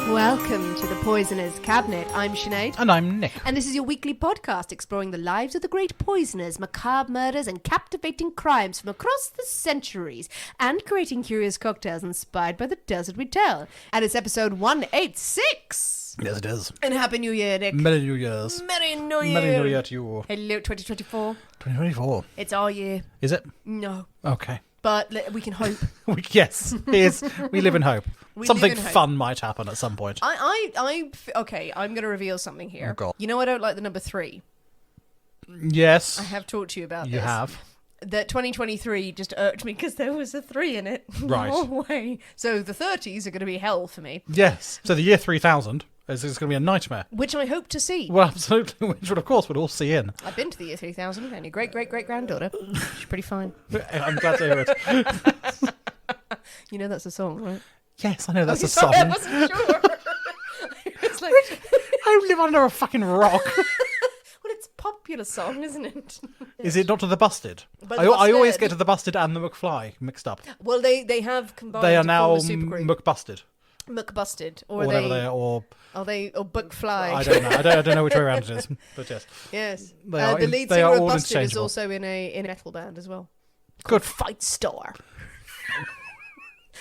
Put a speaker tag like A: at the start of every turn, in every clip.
A: Welcome to the Poisoner's Cabinet. I'm Sinead.
B: And I'm Nick.
A: And this is your weekly podcast exploring the lives of the great poisoners, macabre murders, and captivating crimes from across the centuries, and creating curious cocktails inspired by the tales that we tell. And it's episode 186.
B: Yes, it is.
A: And Happy New Year, Nick.
B: Merry New Year's.
A: Merry New Year.
B: Merry New Year to you.
A: Hello, 2024.
B: 2024.
A: It's our year.
B: Is it?
A: No.
B: Okay.
A: But we can hope.
B: Yes, it is. We live in hope. Something
A: live in hope.
B: fun might happen at some point.
A: Okay, I'm going to reveal something here.
B: Oh, God.
A: You know I don't like the number 3.
B: Yes.
A: I have talked to you about this.
B: You have.
A: That 2023 just irked me because there was a 3 in it.
B: Right.
A: No way. So the 30s are going to be hell for me.
B: Yes. So the year 3000 is going to be a nightmare.
A: Which I hope to see.
B: Well, absolutely. Which, of course, we'll all see in.
A: I've been to the year 3000 and your great-great-great-granddaughter. She's pretty fine.
B: I'm glad to hear it.
A: You know that's a song, right?
B: Yes, I know that's a
A: Sorry,
B: song.
A: I wasn't sure. It's like...
B: I live under a fucking rock.
A: Well, it's a popular song, isn't it?
B: Is it not to the Busted?
A: But
B: I always get to the Busted and the McFly mixed up.
A: Well, they have combined.
B: They are
A: to
B: now
A: form a supergroup.
B: McBusted.
A: McBusted,
B: Or whatever they are, or
A: Bookfly.
B: I don't know. I don't know which way around it is, but yes.
A: Yes.
B: They are
A: The lead
B: they
A: singer
B: are
A: of
B: all
A: Busted is
B: interchangeable.
A: also in a metal band as well.
B: Good.
A: Fight Star.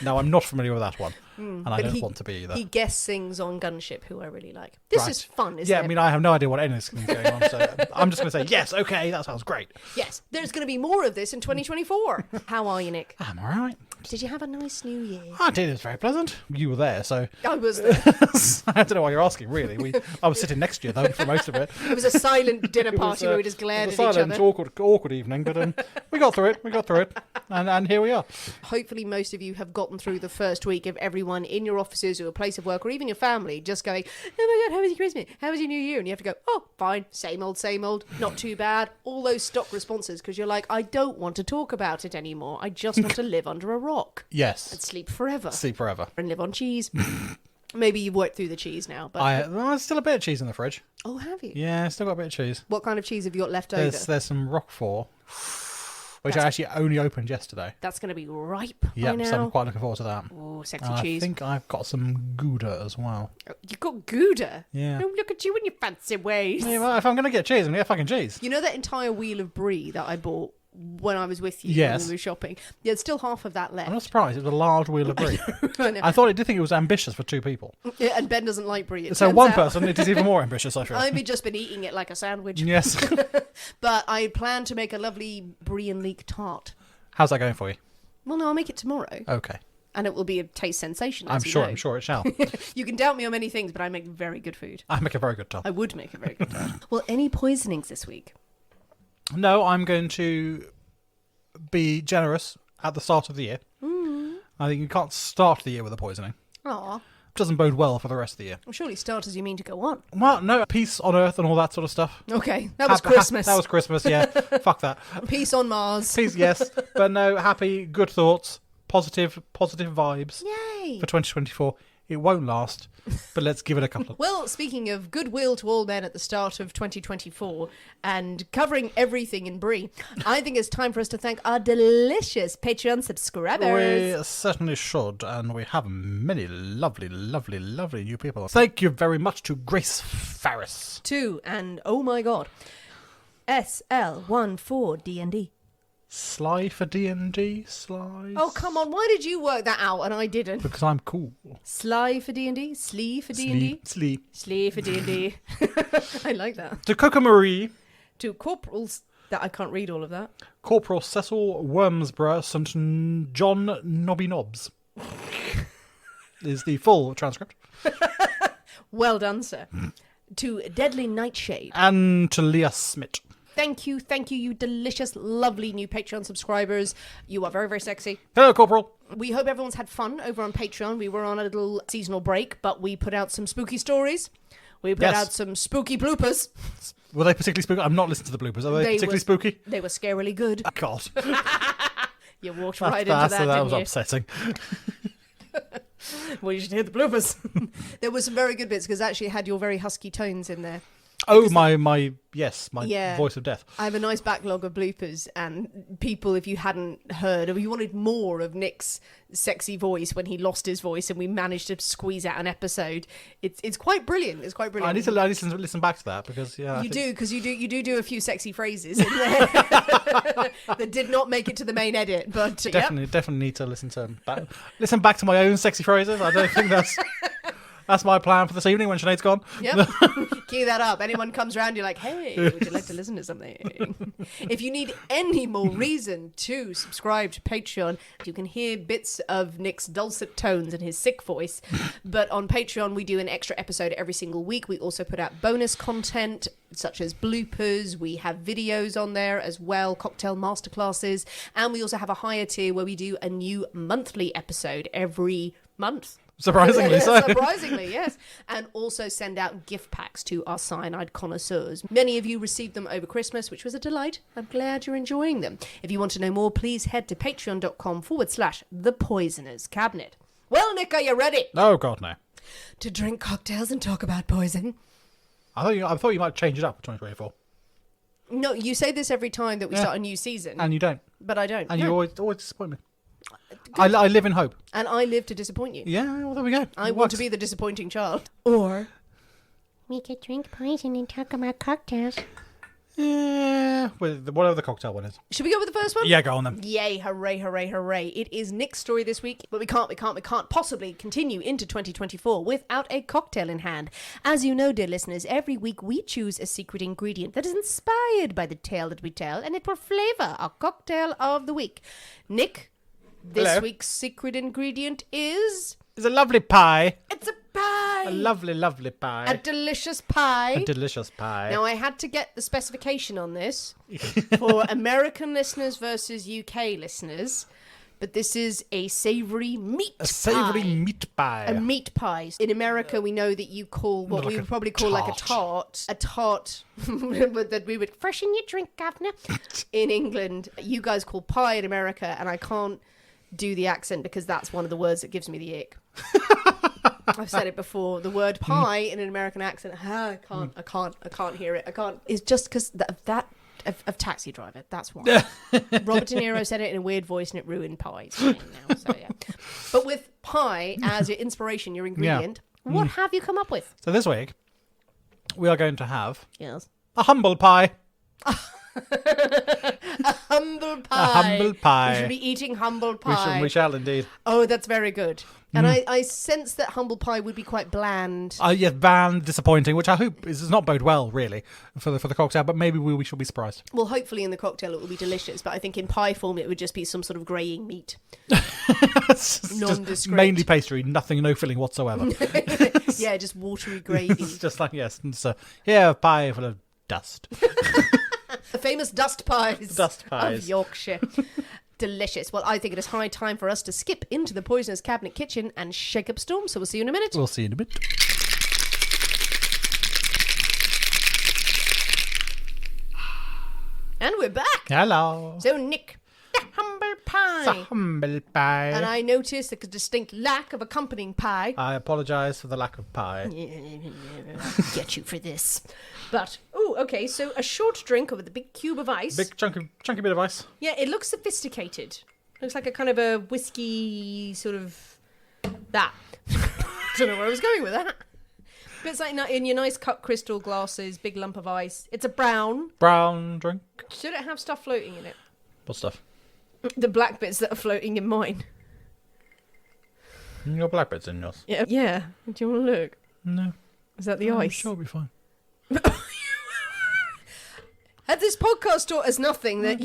B: No, I'm not familiar with that one, and I
A: But
B: don't want to be either.
A: He guest sings on Gunship, who I really like. This
B: Right.
A: is fun, isn't
B: Yeah,
A: it?
B: I mean, I have no idea what any of this is going on, so I'm just going to say, yes, okay, that sounds great.
A: Yes, there's going to be more of this in 2024. How are you, Nick?
B: I'm all right.
A: Did you have a nice New Year?
B: I did, it was very pleasant. You were there, so
A: I was there.
B: I don't know why you're asking, really. I was sitting next to you, though, for most of it.
A: It was a silent dinner
B: It was,
A: party where we just glared
B: it
A: at
B: was
A: each
B: a silent,
A: other.
B: awkward evening, but we got through it, and here we are.
A: Hopefully most of you have gotten through the first week of everyone in your offices or a place of work or even your family just going, oh my God, how was your Christmas? How was your New Year? And you have to go, oh, fine, same old, not too bad. All those stock responses because you're like, I don't want to talk about it anymore. I just want to live under a rock.
B: Yes.
A: And sleep forever.
B: Sleep forever.
A: And live on cheese. Maybe you've worked through the cheese now. But
B: There's still a bit of cheese in the fridge.
A: Oh, have you?
B: Yeah, still got a bit of cheese.
A: What kind of cheese have you got left over?
B: There's some Roquefort, which I actually only opened yesterday.
A: That's going to be ripe
B: Yeah,
A: by now.
B: so I'm quite looking forward to that.
A: Oh, sexy
B: And
A: cheese.
B: I think I've got some Gouda as well.
A: You've got Gouda?
B: Yeah.
A: Oh, look at you and your fancy ways.
B: Yeah, well, if I'm going to get cheese, I'm going to get fucking cheese.
A: You know that entire wheel of brie that I bought when I was with you
B: Yes.
A: when we were shopping? There's still half of that left.
B: I'm not surprised. It was a large wheel of brie.
A: I know.
B: I thought it did think it was ambitious for 2 people.
A: Yeah, and Ben doesn't like brie. It
B: So
A: turns
B: one
A: out.
B: person, it is even more ambitious, I feel.
A: I've just been eating it like a sandwich.
B: Yes.
A: But I plan to make a lovely brie and leek tart.
B: How's that going for you?
A: Well, no, I'll make it tomorrow.
B: Okay.
A: And it will be a taste sensation,
B: I'm
A: as you
B: sure.
A: know.
B: I'm sure it shall.
A: You can doubt me on many things, but I make very good food.
B: I make a very good top.
A: I would make a very good tart. Well, any poisonings this week?
B: No, I'm going to be generous at the start of the year. I think you can't start the year with a poisoning.
A: Aw.
B: Doesn't bode well for the rest of the year.
A: Well, surely start as you mean to go on.
B: Well, no, peace on earth and all that sort of stuff.
A: Okay, that was Christmas.
B: That was Christmas, yeah. Fuck that.
A: Peace on Mars.
B: Peace, yes. But no, happy, good thoughts, positive vibes
A: Yay.
B: for 2024. It won't last, but let's give it a couple of...
A: Well, speaking of goodwill to all men at the start of 2024 and covering everything in brie, I think it's time for us to thank our delicious Patreon subscribers.
B: We certainly should, and we have many lovely new people. Thank you very much to Grace Farris.
A: And oh my God, SL14DND.
B: Sly for D&D, Sly.
A: Oh, come on, why did you work that out and I didn't?
B: Because I'm cool.
A: Sly for D&D? Slee for D&D?
B: Slee.
A: Slee for D&D. I like that.
B: To Coca Marie.
A: To corporals, that I can't read all of that.
B: Corporal Cecil Wormsborough St. John Nobby Knobs. Is the full transcript.
A: Well done, sir. To Deadly Nightshade.
B: And to Leah Smith.
A: Thank you, you delicious, lovely new Patreon subscribers. You are very, very sexy.
B: Hello, Corporal.
A: We hope everyone's had fun over on Patreon. We were on a little seasonal break, but we put out some spooky stories. We put out some spooky bloopers.
B: Were they particularly spooky? I'm not listening to the bloopers. Are they particularly spooky?
A: They were scarily good.
B: Oh, God.
A: You walked right into that,
B: that
A: didn't
B: was
A: you?
B: upsetting.
A: Well, you should hear the bloopers. There were some very good bits because actually it had your very husky tones in there.
B: Oh, my voice of death.
A: I have a nice backlog of bloopers, and people, if you hadn't heard, or you wanted more of Nick's sexy voice when he lost his voice, and we managed to squeeze out an episode, it's quite brilliant. It's quite brilliant.
B: I need to listen back to that because
A: you do a few sexy phrases in there that did not make it to the main edit, but
B: definitely need to listen back to my own sexy phrases. I don't think that's my plan for this evening when Sinead's gone.
A: Yep. Cue that up. Anyone comes around, you're like, hey, would you like to listen to something? If you need any more reason to subscribe to Patreon, you can hear bits of Nick's dulcet tones and his sick voice. But on Patreon, we do an extra episode every single week. We also put out bonus content, such as bloopers. We have videos on there as well, cocktail masterclasses. And we also have a higher tier where we do a new monthly episode every month.
B: Surprisingly so.
A: Surprisingly, yes. And also send out gift packs to our cyanide connoisseurs. Many of you received them over Christmas, which was a delight. I'm glad you're enjoying them. If you want to know more, please head to patreon.com/The Poisoner's Cabinet. Well, Nick, are you ready?
B: Oh, God, no.
A: To drink cocktails and talk about poison?
B: I thought you might change it up for 2024.
A: No, you say this every time that we start a new season.
B: And you don't.
A: But I don't.
B: And you always disappoint me. I live in hope.
A: And I live to disappoint you.
B: Yeah, well, there we go.
A: I want to be the disappointing child. Or
C: we could drink poison and talk about cocktails.
B: Yeah, whatever the cocktail one is.
A: Should we go with the first one?
B: Yeah, go on then.
A: Yay, hooray, hooray, hooray. It is Nick's story this week, but we can't possibly continue into 2024 without a cocktail in hand. As you know, dear listeners, every week we choose a secret ingredient that is inspired by the tale that we tell, and it will flavour our cocktail of the week. Nick, this week's secret ingredient is...
B: It's a lovely pie.
A: It's a pie.
B: A lovely, lovely pie.
A: A delicious pie.
B: A delicious pie.
A: Now, I had to get the specification on this for American listeners versus UK listeners, but this is a savoury meat pie.
B: A savoury meat pie.
A: A meat pie. In America, we know that you call what we would probably call like a tart. A tart that we would freshen your drink, governor. In England, you guys call pie in America, and I can't do the accent because that's one of the words that gives me the ick. I've said it before. The word pie in an American accent, I can't hear it. I can't. It's just because of Taxi Driver. That's why. Robert De Niro said it in a weird voice and it ruined pies. Now, so yeah. But with pie as your inspiration, your ingredient, what have you come up with?
B: So this week, we are going to have
A: a
B: humble pie.
A: A humble pie.
B: A humble pie.
A: We should be eating humble pie.
B: We shall indeed.
A: Oh, that's very good. And I sense that humble pie would be quite bland.
B: Yes, bland, disappointing, which I hope does not bode well, really, for the cocktail, but maybe we shall be surprised.
A: Well, hopefully in the cocktail it will be delicious, but I think in pie form it would just be some sort of greying meat. Nondescript.
B: Mainly pastry, no filling whatsoever.
A: Yeah, just watery gravy.
B: It's just like, yes, a pie full of dust.
A: The famous dust pies.
B: Dust pies.
A: Of Yorkshire. Delicious. Well, I think it is high time for us to skip into the Poisoner's Cabinet kitchen and shake up storm. So we'll see you in a minute.
B: We'll see you in a bit.
A: And we're back.
B: Hello.
A: So, Nick, the humble pie.
B: The humble pie.
A: And I noticed a distinct lack of accompanying pie.
B: I apologise for the lack of pie.
A: I'll get you for this. But, okay, so a short drink with a big cube of ice.
B: Big chunky bit of ice.
A: Yeah, it looks sophisticated. Looks like a kind of a whiskey sort of that. I don't know where I was going with that. But it's like in your nice cut crystal glasses, big lump of ice. It's a brown.
B: Brown drink.
A: Should it have stuff floating in it?
B: What stuff?
A: The black bits that are floating in mine.
B: Your black bits in yours?
A: Yeah. Do you want to look?
B: No.
A: Is that the ice?
B: I'm sure it'll be fine.
A: Had this podcast taught us nothing that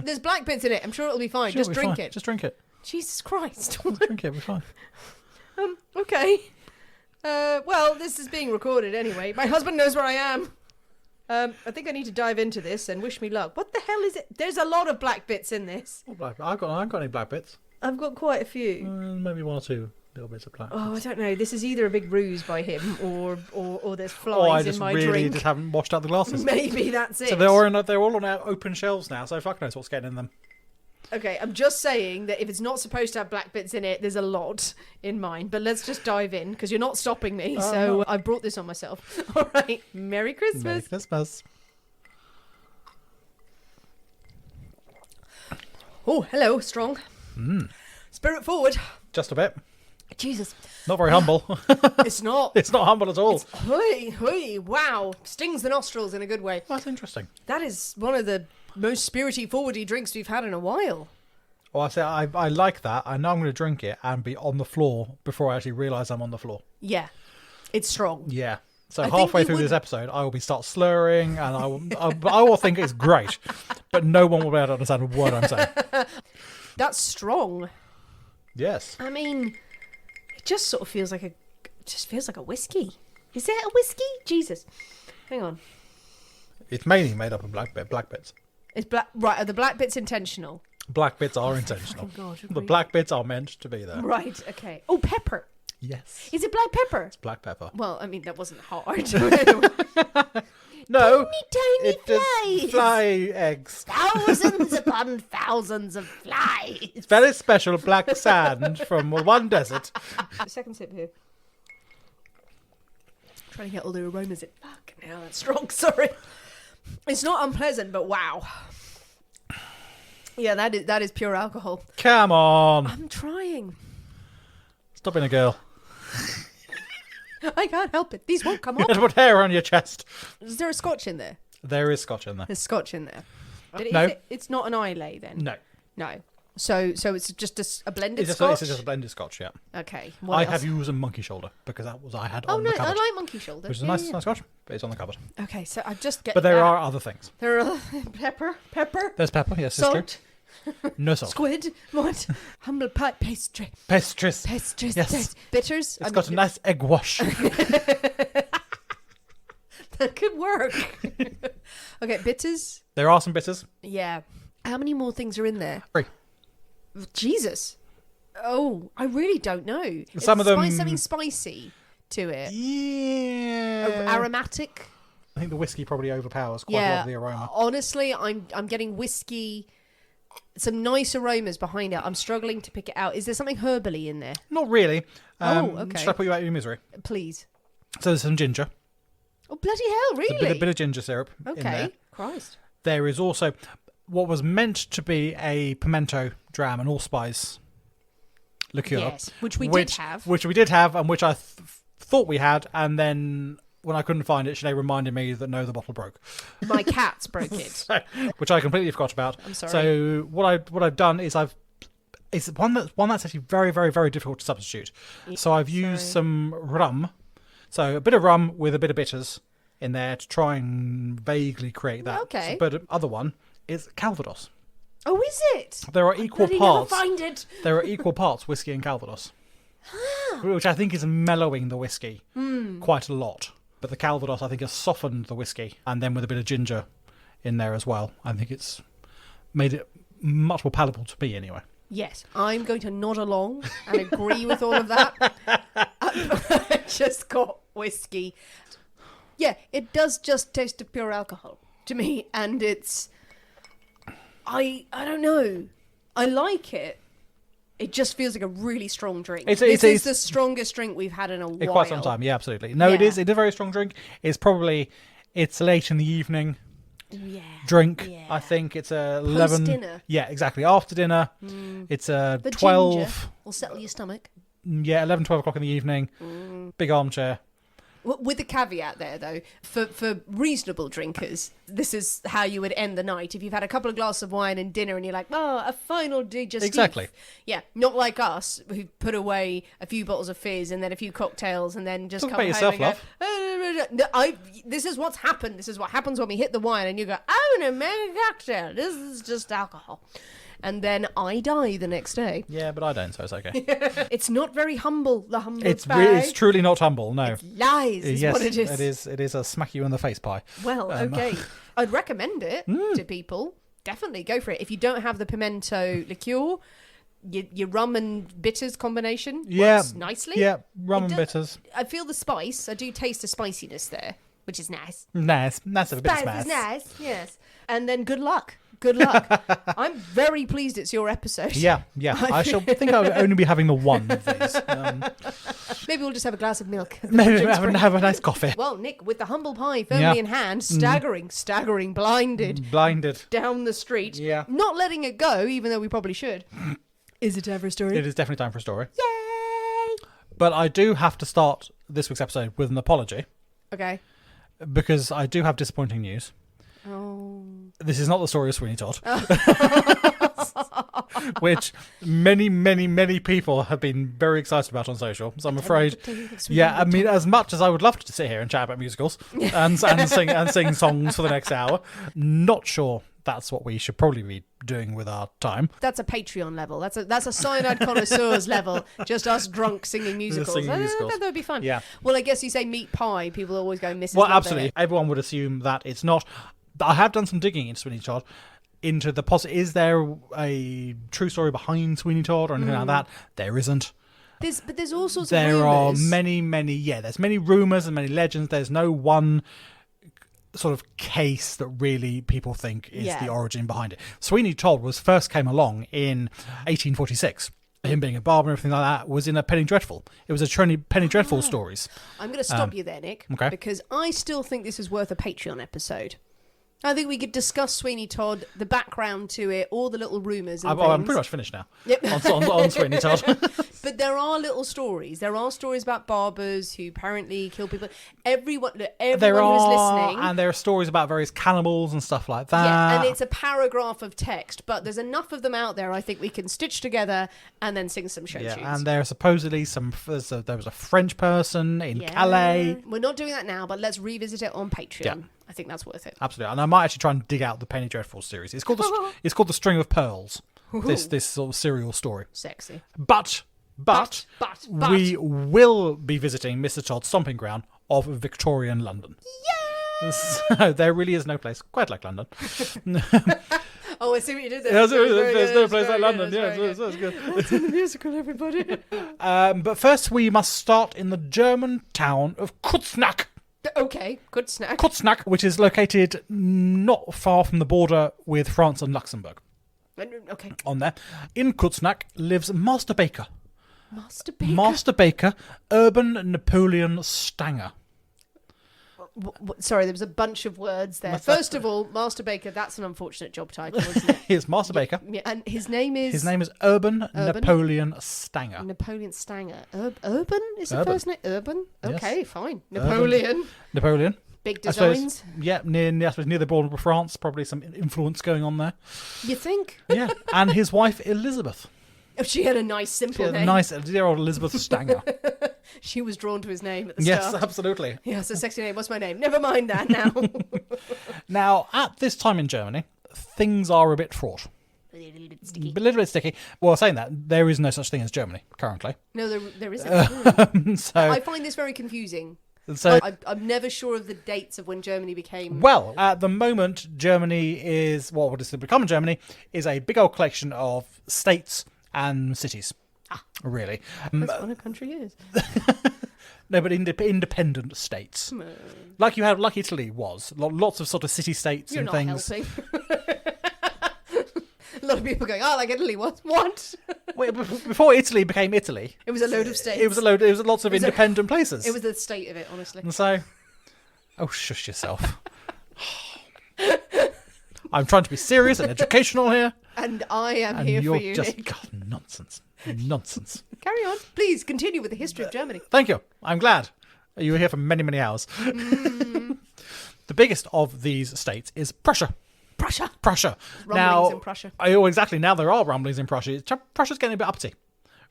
B: there's
A: black bits in it, I'm sure it'll be fine.
B: Sure,
A: just drink it.
B: Just drink it.
A: Jesus Christ.
B: Just drink it, it'll be fine.
A: Okay. Well, this is being recorded anyway. My husband knows where I am. I think I need to dive into this and wish me luck. What the hell is it? There's a lot of black bits in this.
B: I haven't got any black bits.
A: I've got quite a few.
B: Maybe one or two little bits of black bits.
A: I don't know. This is either a big ruse by him or there's flies in my drink.
B: I just haven't washed out the glasses.
A: Maybe that's it.
B: So they're all on our open shelves now, so fuck knows what's getting in them.
A: Okay, I'm just saying that if it's not supposed to have black bits in it, there's a lot in mine. But let's just dive in, because you're not stopping me, so I brought this on myself. All right, Merry Christmas.
B: Merry Christmas.
A: Oh, hello, strong. Spirit forward.
B: Just a bit.
A: Jesus.
B: Not very humble.
A: It's not.
B: It's not humble at all.
A: Wow. Stings the nostrils in a good way.
B: That's interesting.
A: That is one of the most spirity forwardy drinks we've had in a while.
B: Well, I like that. I know I'm going to drink it and be on the floor before I actually realise I'm on the floor.
A: Yeah. It's strong.
B: Yeah. So
A: I think
B: halfway
A: you
B: through
A: would-
B: this episode, I will be start slurring, and I will think it's great, but no one will be able to understand a word I'm saying.
A: That's strong.
B: Yes.
A: I mean, it just sort of feels like a whiskey. Is it a whiskey? Jesus. Hang on.
B: It's mainly made up of black bits.
A: It's black. Right, are the black bits intentional?
B: Black bits are intentional.
A: Oh, God,
B: The black bits are meant to be there.
A: Right, okay. Oh, pepper.
B: Yes.
A: Is it black pepper?
B: It's black pepper.
A: Well, I mean, that wasn't hard.
B: No.
C: Tiny
B: It is
C: flies.
B: fly eggs.
C: Thousands upon thousands of flies.
B: It's very special black sand from one desert.
A: Second sip here. Trying to get all the aromas in. Fuck, now that's strong. Sorry. It's not unpleasant, but wow. Yeah, that is pure alcohol.
B: Come on.
A: I'm trying.
B: Stop being a girl.
A: I can't help it. These won't come
B: You
A: off.
B: had to put hair on your chest.
A: Is there a scotch in there?
B: There is scotch in there.
A: There's scotch in there. But
B: No.
A: It's not an Islay then?
B: No.
A: No. So it's just a blended
B: It's
A: scotch?
B: just a blended scotch, yeah.
A: Okay.
B: I
A: What else?
B: have used a monkey shoulder because that was I had
A: Oh,
B: on
A: no,
B: the
A: I
B: cupboard.
A: like monkey shoulder.
B: Which is a
A: Yeah,
B: nice,
A: yeah.
B: nice scotch, but it's on the cupboard.
A: Okay, so I just get
B: But there
A: that.
B: are other things.
A: There are pepper,
B: There's pepper, yes, it's true.
A: salt,
B: No salt.
A: squid, what? Humble pie, pastry,
B: Pastries. Yes.
A: bitters.
B: It's got a nice egg wash.
A: That could work. Okay, bitters.
B: There are some bitters.
A: Yeah. How many more things are in there?
B: 3.
A: Jesus. Oh, I really don't know.
B: Some of them-
A: something spicy to it.
B: Yeah.
A: Aromatic.
B: I think the whiskey probably overpowers quite a lot
A: Yeah.
B: of the aroma.
A: Honestly, I'm getting whiskey. Some nice aromas behind it. I'm struggling to pick it out. Is there something herbally in there?
B: Not really.
A: Okay.
B: Should I put you out of your misery?
A: Please.
B: So there's some ginger.
A: Oh, bloody hell,
B: A
A: really?
B: bit of ginger syrup in there.
A: Okay. Christ.
B: There is also what was meant to be a pimento dram and allspice liqueur.
A: Yes, which we did have.
B: Which we did have, and which I thought we had, and then when I couldn't find it, Sinead reminded me that no, the bottle broke.
A: My cats broke it.
B: Which I completely forgot about.
A: I'm sorry.
B: So what I've done is it's one that's actually very, very, very difficult to substitute. So I've used some rum. So a bit of rum with a bit of bitters in there to try and vaguely create that.
A: Okay.
B: But other one is Calvados.
A: Oh, is it?
B: There are equal
A: Bloody
B: parts.
A: never find it.
B: There are equal parts whiskey and Calvados, which I think is mellowing the whiskey quite a lot. But the Calvados, I think, has softened the whiskey, and then with a bit of ginger in there as well. I think it's made it much more palatable to me, anyway.
A: Yes, I'm going to nod along and agree with all of that. I just got whiskey. Yeah, it does just taste of pure alcohol to me, and it's... I don't know. I like it. It just feels like a really strong drink. This is the strongest drink we've had in a while.
B: In quite some time, yeah, absolutely. No, it
A: Yeah.
B: is. It's a very strong drink. It's late in the evening
A: Yeah.
B: drink.
A: Yeah.
B: I think it's 11.
A: Post-dinner.
B: Yeah, exactly. After dinner, it's
A: The
B: 12.
A: ginger will settle your stomach.
B: Yeah, 11, 12 o'clock in the evening. Big armchair.
A: With the caveat there, though, for reasonable drinkers, this is how you would end the night. If you've had a couple of glasses of wine and dinner and you're like, oh, a final digestif.
B: Exactly.
A: Yeah, not like us, who put away a few bottles of fizz and then a few cocktails and then just
B: Talk
A: come
B: about
A: home
B: yourself,
A: and go, this is what's happened. This is what happens when we hit the wine and you go, I'm going to make a cocktail. This is just alcohol. And then I die the next day.
B: Yeah, but I don't, so it's okay.
A: It's not very humble, the humble
B: It's
A: pie.
B: it's truly not humble, no.
A: Lies is
B: Yes,
A: what it is.
B: It is a smack you in the face pie.
A: Well, okay. I'd recommend it to people. Definitely go for it. If you don't have the pimento liqueur, your rum and bitters combination works nicely.
B: Yeah, rum and
A: does-
B: bitters.
A: I feel the spice. I do taste the spiciness there, which is nice.
B: Nice. That's a bit of
A: Spice
B: smash.
A: is nice, yes. And then good luck. Good luck. I'm very pleased it's your episode.
B: Yeah. I shall think I'll only be having the one of these.
A: Maybe we'll just have a glass of milk.
B: Maybe have a nice coffee.
A: Well, Nick, with the humble pie firmly in hand, staggering, blinded down the street, not letting it go, even though we probably should. Is it time for a story?
B: It is definitely time for a story.
A: Yay!
B: But I do have to start this week's episode with an apology.
A: Okay.
B: Because I do have disappointing news.
A: Oh.
B: This is not the story of Sweeney Todd. Which many people have been very excited about on social. So I'm afraid, I mean, as much as I would love to sit here and chat about musicals and sing songs for the next hour, not sure that's what we should probably be doing with our time.
A: That's a Patreon level. That's a cyanide connoisseurs level. Just us drunk singing musicals. That would be fun.
B: Yeah.
A: Well, I guess you say meat pie. People always go Mrs.
B: Well,
A: Love
B: absolutely.
A: It.
B: Everyone would assume that it's not. I have done some digging into Sweeney Todd. Into the is there a true story behind Sweeney Todd or anything like that? There isn't.
A: But there's all sorts
B: of rumours. There are many. There's many rumours and many legends. There's no one sort of case that really people think is the origin behind it. Sweeney Todd first came along in 1846. Him being a barber and everything like that was in a Penny Dreadful. It was a Penny Dreadful stories.
A: I'm going to stop you there, Nick.
B: Okay.
A: Because I still think this is worth a Patreon episode. I think we could discuss Sweeney Todd, the background to it, all the little rumours and things.
B: I'm pretty much finished now.
A: Yep.
B: on Sweeney Todd.
A: But there are little stories. There are stories about barbers who apparently kill people. Everyone who's listening.
B: And there are stories about various cannibals and stuff like that.
A: Yeah, and it's a paragraph of text, but there's enough of them out there I think we can stitch together and then sing some show tunes.
B: And there are supposedly there was a French person in Calais.
A: We're not doing that now, but let's revisit it on Patreon.
B: Yeah.
A: I think that's worth it.
B: Absolutely. And I might actually try and dig out the Penny Dreadful series. It's called the String of Pearls. This sort of serial story.
A: Sexy.
B: But we will be visiting Mr. Todd's stomping ground of Victorian London.
A: Yay!
B: So there really is no place quite like London.
A: Oh, I see what you did there.
B: There's no place like London. Yeah, that's good.
A: What's in the musical, everybody?
B: But first we must start in the German town of Kutznach.
A: Okay, good snack.
B: Kutznach, which is located not far from the border with France and Luxembourg.
A: Okay.
B: On there. In Kutznach lives Master Baker.
A: Master Baker?
B: Urban Napoleon Stanger.
A: Sorry, there was a bunch of words there. First of all, Master Baker, that's an unfortunate job title, isn't it?
B: He's Master Baker.
A: Yeah, and his name is
B: Urban Napoleon Stanger.
A: Napoleon Stanger. Urban is the
B: Urban.
A: first name? Urban? Okay,
B: Yes.
A: fine.
B: Napoleon.
A: Big
B: I suppose,
A: designs.
B: near the border of France, probably some influence going on there.
A: You think?
B: Yeah, and his wife Elizabeth.
A: Oh, she had a nice, simple name.
B: Nice, dear old Elizabeth Stanger.
A: She was drawn to his name at the start.
B: Yes, absolutely.
A: Yeah, it's a sexy name. What's my name? Never mind that now.
B: Now, at this time in Germany, things are a bit fraught.
A: A little bit sticky.
B: A little bit sticky. Well, saying that, there is no such thing as Germany currently.
A: No, there isn't.
B: So,
A: I find this very confusing.
B: So,
A: I'm never sure of the dates of when Germany became...
B: Well, at the moment, Germany is, what has become Germany, is a big old collection of states and cities. Really.
A: That's what a country is.
B: No, but independent states. Like Italy was. Lots of sort of city-states and things.
A: You're not helping. A lot of people going, oh, like Italy, what?
B: Wait, before Italy became Italy...
A: It was a load of states.
B: It was lots of independent places.
A: It was the state of it, honestly.
B: And so... Oh, shush yourself. I'm trying to be serious and educational here.
A: And I am here for you,
B: just,
A: Nick.
B: God, nonsense.
A: Carry on. Please continue with the history of Germany.
B: Thank you. I'm glad. You were here for many, many hours. The biggest of these states is Prussia.
A: Rumblings in Prussia.
B: Oh, exactly. Now there are rumblings in Prussia. Prussia's getting a bit uppity,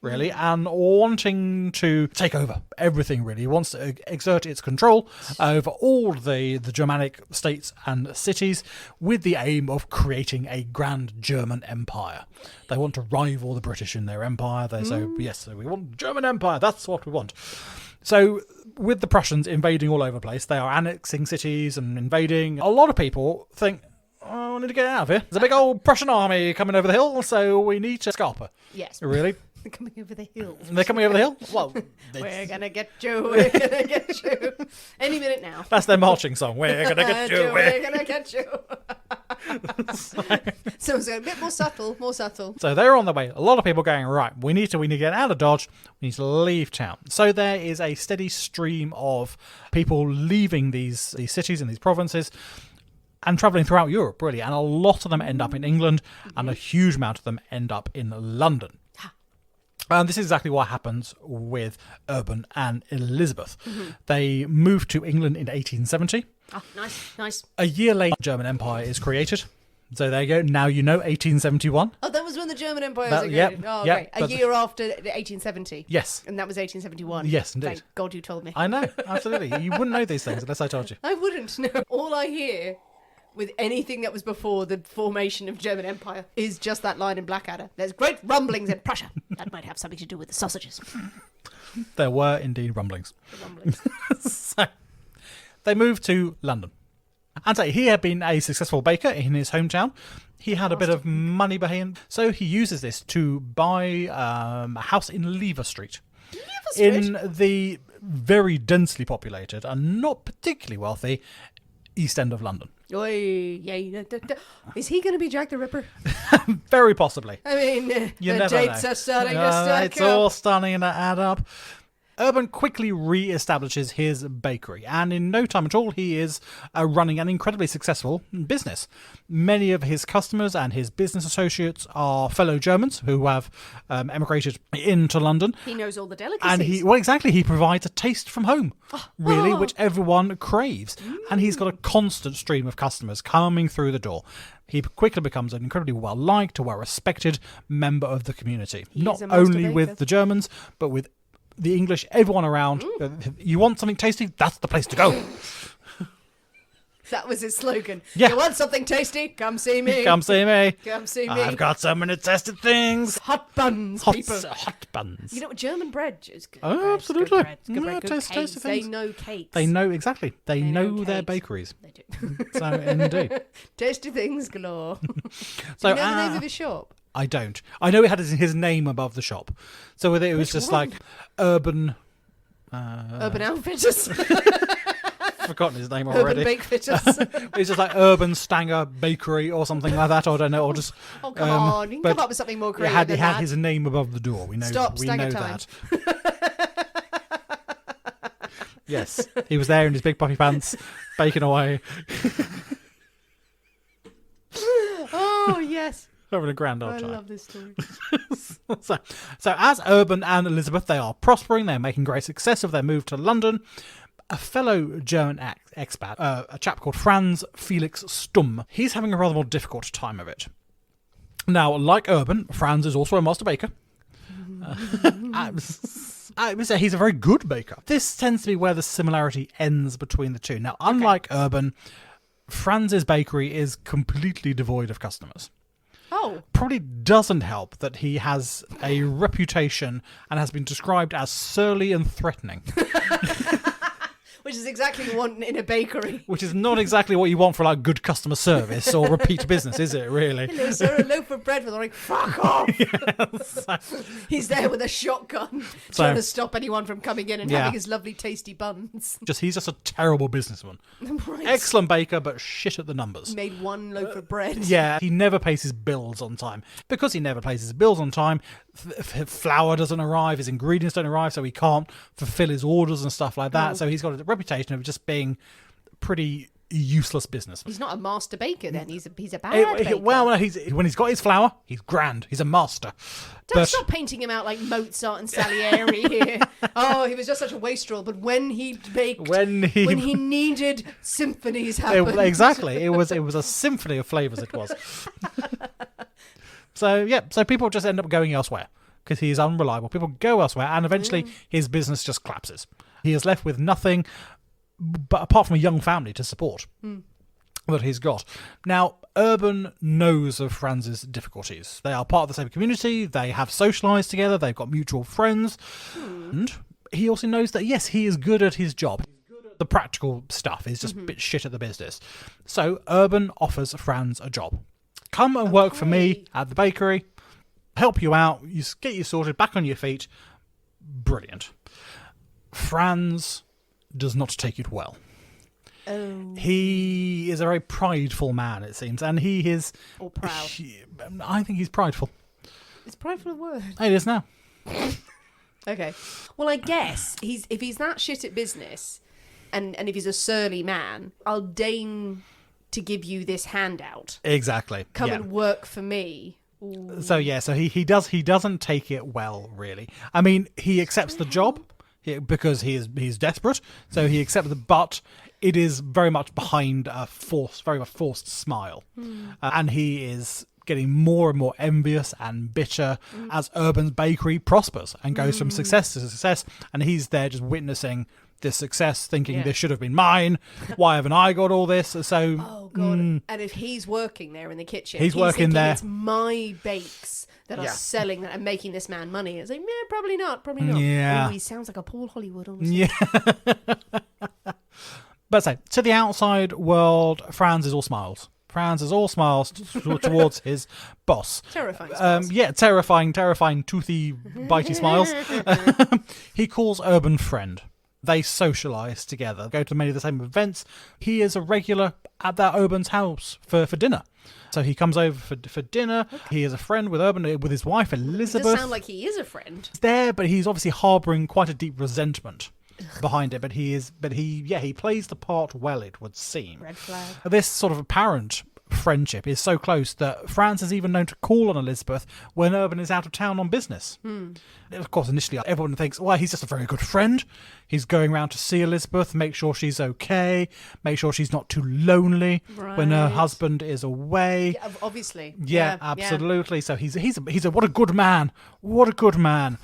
B: really, and wanting to take over everything, really. It wants to exert its control over all the Germanic states and cities with the aim of creating a grand German empire. They want to rival the British in their empire. They say, yes, we want German empire. That's what we want. So with the Prussians invading all over the place, they are annexing cities and invading. A lot of people think, oh, I need to get out of here. There's a big old Prussian army coming over the hill, so we need to scalper.
A: Yes.
B: Really?
A: They're coming over the hill.
B: They're coming over the hill? Well,
A: we're going to get you. We're going to get you. Any minute now.
B: That's their marching song. We're going to get you.
A: We're going to get you. So it's a bit more subtle, more subtle.
B: So they're on their way. A lot of people going, right, we need to get out of Dodge. We need to leave town. So there is a steady stream of people leaving these cities and these provinces and travelling throughout Europe, really. And a lot of them end up in England, and a huge amount of them end up in London. And this is exactly what happens with Urban and Elizabeth. They moved to England in 1870.
A: Oh, nice.
B: A year later, the German Empire is created. So there you go. Now you know 1871.
A: Oh, that was when the German Empire was created.
B: Yep,
A: Great. A year after 1870.
B: Yes.
A: And that was 1871.
B: Yes, indeed.
A: Thank God you told me.
B: I know, absolutely. You wouldn't know these things unless I told you.
A: I wouldn't, no. All I hear with anything that was before the formation of German Empire is just that line in Blackadder. There's great rumblings in Prussia. That might have something to do with the sausages.
B: There were indeed rumblings.
A: The rumblings.
B: So they moved to London. And so he had been a successful baker in his hometown. He had a bit of money behind, so he uses this to buy a house in Lever Street. In the very densely populated and not particularly wealthy East End of London.
A: Oi, yay, is he going to be Jack the Ripper?
B: Very possibly.
A: I mean,
B: You
A: the
B: never
A: dates
B: know.
A: are starting to stack
B: It's
A: up.
B: all starting to add up. Urban quickly re-establishes his bakery, and in no time at all, he is running an incredibly successful business. Many of his customers and his business associates are fellow Germans who have emigrated into London.
A: He knows all the delicacies.
B: And he provides a taste from home, really, which everyone craves. And he's got a constant stream of customers coming through the door. He quickly becomes an incredibly well-liked, well-respected member of the community. Not only with the Germans, but with the English, everyone around. You want something tasty? That's the place to go.
A: That was his slogan.
B: Yeah.
A: You want something tasty? Come see me.
B: Come see me.
A: Come see me.
B: I've got so many tasted things.
A: Hot buns, people.
B: Hot buns.
A: You know, German bread is good.
B: Oh,
A: bread,
B: absolutely.
A: Good bread, good
B: Yeah,
A: bread, good
B: tasty
A: cakes.
B: things.
A: They know cakes.
B: They know, exactly. They know their
A: cakes.
B: bakeries.
A: They do.
B: So, indeed.
A: Tasty things galore.
B: So,
A: You know the name of his shop?
B: I don't. I know it had his name above the shop. So it was just
A: one?
B: like Urban...
A: Urban Outfitters.
B: forgotten his name
A: Urban
B: already.
A: Bake Fitters.
B: It's just like Urban Stanger Bakery or something like that. Or I don't know. Or just.
A: Oh, come on. You can
B: but
A: come up with something more creative
B: It
A: than
B: had
A: that.
B: his name above the door. We know.
A: Stop,
B: we
A: Stanger
B: know
A: time.
B: that. Yes, he was there in his big puffy pants, baking away,
A: Oh, yes.
B: having a grand old
A: I
B: time.
A: love this story.
B: So as Urban and Elizabeth, they are prospering. They're making great success of their move to London. A fellow German expat, a chap called Franz Felix Stumm, he's having a rather more difficult time of it. Now, like Urban, Franz is also a master baker. I would say he's a very good baker. This tends to be where the similarity ends between the two. Now, unlike Urban, Franz's bakery is completely devoid of customers.
A: Oh.
B: Probably doesn't help that he has a reputation and has been described as surly and threatening.
A: Which is exactly what you want in a bakery.
B: Which is not exactly what you want for like good customer service or repeat business, is it, really?
A: Hello, sir, a loaf of bread. With like, fuck off.
B: Yes.
A: He's there with a shotgun trying to stop anyone from coming in and having his lovely tasty buns.
B: He's just a terrible businessman.
A: Right.
B: Excellent baker, but shit at the numbers.
A: Made one loaf of bread.
B: Yeah, he never pays his bills on time. Because he never pays his bills on time, flour doesn't arrive, his ingredients don't arrive, so he can't fulfill his orders and stuff like that.
A: Oh.
B: So he's got a reputation of just being pretty useless businessman.
A: He's not a master baker then. He's a bad baker.
B: Well, when he's got his flour, he's grand. He's a master.
A: Don't stop painting him out like Mozart and Salieri here. Oh, he was just such a wastrel. But when he baked, when he needed, symphonies happened.
B: Exactly. It was a symphony of flavours, it was. So people just end up going elsewhere because he is unreliable. People go elsewhere and eventually his business just collapses. He is left with nothing but apart from a young family to support that he's got. Now, Urban knows of Franz's difficulties. They are part of the same community. They have socialised together. They've got mutual friends. And he also knows that, yes, he is good at his job. The practical stuff is just a bit shit at the business. So Urban offers Franz a job. Come and work for me at the bakery, help you out, get you sorted, back on your feet. Brilliant. Franz does not take it well.
A: Oh.
B: He is a very prideful man, it seems, and he is...
A: Or proud.
B: I think he's prideful.
A: Is prideful a word?
B: It is now.
A: Okay. Well, I guess if he's that shit at business, and if he's a surly man, I'll deign to give you this handout.
B: Exactly.
A: Come and work for me. Ooh.
B: So he doesn't take it well, really. I mean, he accepts the job because he's desperate, so he accepts it, but it is very much behind a very much forced smile, and he is getting more and more envious and bitter as Urban's bakery prospers and goes from success to success, and he's there just witnessing this success, thinking this should have been mine. Why haven't I got all this? So,
A: oh god! And if he's working there in the kitchen,
B: he's working there.
A: It's my bakes that are selling that and making this man money. It's like, probably not.
B: Yeah.
A: Oh, he sounds like a Paul Hollywood almost.
B: Yeah. But so, to the outside world, Franz is all smiles. Franz is all smiles towards his boss.
A: Terrifying smiles.
B: Terrifying, toothy, bitey smiles. He calls Urban friend. They socialise together, go to many of the same events. He is a regular at that Urban's house for dinner. So he comes over for dinner. Okay. He is a friend with Urban, with his wife, Elizabeth.
A: It does sound like he is a friend.
B: He's there, but he's obviously harbouring quite a deep resentment behind it. But he plays the part well, it would seem.
A: Red flag.
B: This sort of apparent friendship is so close that Franz is even known to call on Elizabeth when Urban is out of town on business. Of course, initially everyone thinks, well, he's just a very good friend. He's going around to see Elizabeth, make sure she's okay, make sure she's not too lonely when her husband is away.
A: Yeah, obviously.
B: Yeah, absolutely. So he's a what a good man. What a good man.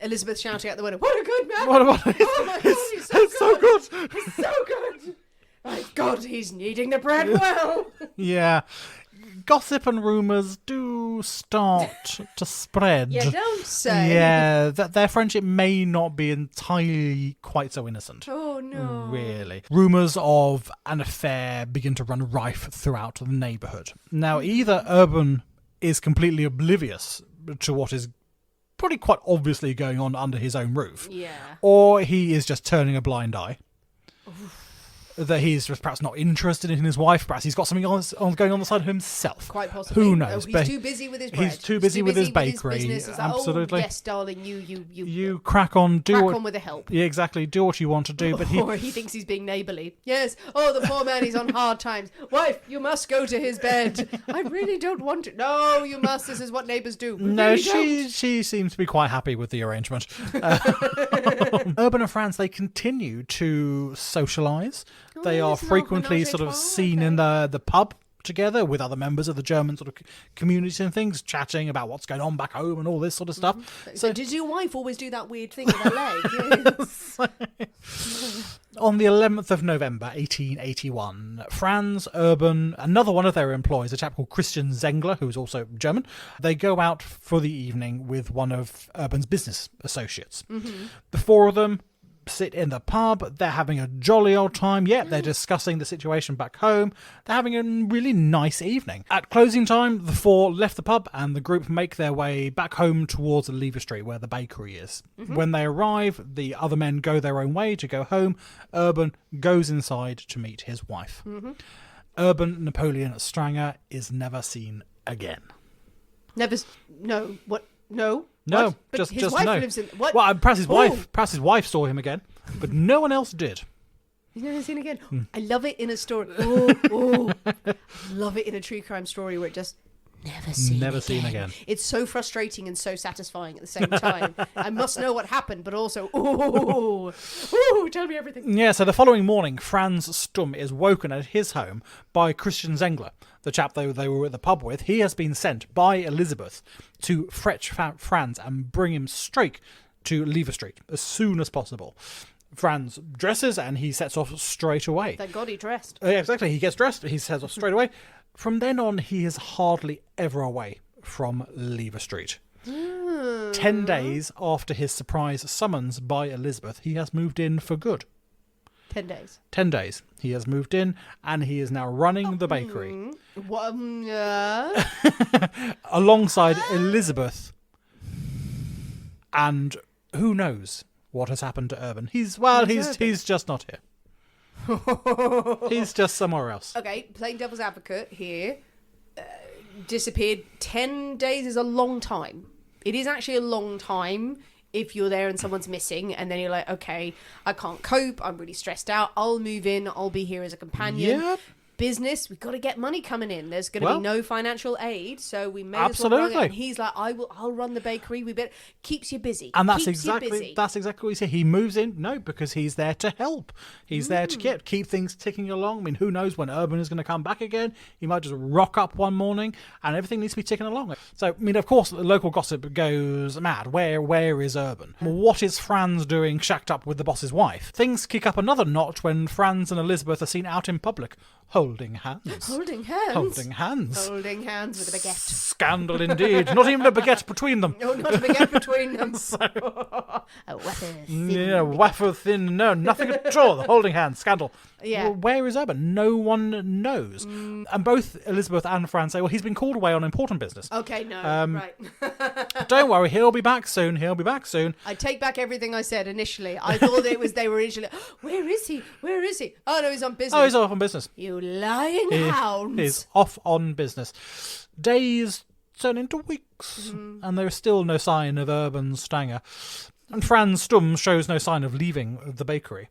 A: Elizabeth shouting out the window, what a good man.
B: Oh my God, he's so good.
A: He's so good. My God, he's kneading the bread well.
B: Yeah. Gossip and rumours do start to spread.
A: You don't say.
B: Yeah, that their friendship may not be entirely quite so innocent.
A: Oh, no.
B: Really. Rumours of an affair begin to run rife throughout the neighbourhood. Now, either Urban is completely oblivious to what is probably quite obviously going on under his own roof.
A: Yeah.
B: Or he is just turning a blind eye. Oof. That he's just perhaps not interested in his wife. Perhaps he's got something else going on the side of himself.
A: Quite possibly.
B: Who knows?
A: He's too busy with his bread.
B: He's too busy with his bakery.
A: His business.
B: Absolutely.
A: Like, oh, yes, darling, you
B: crack on.
A: Crack on with the help.
B: Yeah, exactly. Do what you want to do. But
A: or he thinks he's being neighbourly. Yes. Oh, the poor man, he's on hard times. Wife, you must go to his bed. I really don't want to. No, you must. This is what neighbours do.
B: No, she seems to be quite happy with the arrangement. Urban and Franz, they continue to socialise. They are frequently sort of seen in the pub together with other members of the German sort of community and things, chatting about what's going on back home and all this sort of stuff.
A: Mm-hmm. So did your wife always do that weird thing with her leg?
B: On the 11th of November, 1881, Franz, Urban, another one of their employees, a chap called Christian Zengler, who's also German, they go out for the evening with one of Urban's business associates. Mm-hmm. The four of them sit in the pub. They're having a jolly old time. Yeah, they're discussing the situation back home. They're having a really nice evening. At closing time, the four left the pub and the group make their way back home towards Lever Street where the bakery is. Mm-hmm. When they arrive, the other men go their own way to go home. Urban goes inside to meet his wife. Mm-hmm. Urban Napoleon Stanger is never seen again.
A: No.
B: No,
A: but
B: just
A: his wife
B: no.
A: lives in what?
B: Well, perhaps his wife saw him again, but no one else did.
A: He's never seen again. I love it in a story. I love it in a true crime story where it just never seen again. It's so frustrating and so satisfying at the same time. I must know what happened, but also, tell me everything.
B: Yeah, so the following morning, Franz Stumm is woken at his home by Christian Zengler, the chap they were at the pub with. He has been sent by Elizabeth to fetch Franz and bring him straight to Lever Street as soon as possible. Franz dresses and he sets off straight away.
A: Thank God he dressed.
B: Exactly, he gets dressed, he sets off straight away. From then on, he is hardly ever away from Lever Street. 10 days after his surprise summons by Elizabeth, he has moved in for good.
A: 10 days.
B: 10 days. He has moved in and he is now running the bakery. Alongside Elizabeth. And who knows what has happened to Urban. He's just not here. He's just somewhere else.
A: Okay, playing devil's advocate here. Disappeared 10 days is a long time. It is actually a long time if you're there and someone's missing, and then you're like, okay, I can't cope, I'm really stressed out, I'll move in, I'll be here as a companion.
B: Yep.
A: Business, we've got to get money coming in. There's going to be no financial aid, so we may
B: absolutely.
A: as well run it. And he's like, I'll run the bakery. We bet keeps you busy.
B: And that's
A: keeps
B: exactly
A: you busy.
B: what he said. He moves in, no, because he's there to help. He's there to keep things ticking along. I mean, who knows when Urban is going to come back again? He might just rock up one morning, and everything needs to be ticking along. So, I mean, of course, the local gossip goes mad. Where is Urban? What is Franz doing, shacked up with the boss's wife? Things kick up another notch when Franz and Elizabeth are seen out in public, holding hands.
A: Holding hands.
B: Holding hands.
A: Holding hands with a baguette.
B: Scandal indeed. Not even a baguette between them.
A: No, not a baguette between them. A wafer thin.
B: Yeah, wafer thin. No, nothing at all. Holding hands. Scandal.
A: Yeah.
B: Well, where is Urban? No one knows. And both Elizabeth and Franz say, well, he's been called away on important business.
A: Okay, no, right.
B: Don't worry, he'll be back soon. He'll be back soon.
A: I take back everything I said initially. I thought they were initially, where is he? Where is he? Oh, no, he's on business.
B: Oh, he's off on business.
A: You lying hounds.
B: He's off on business. Days turn into weeks, and there is still no sign of Urban Stanger. And Franz Stumm shows no sign of leaving the bakery.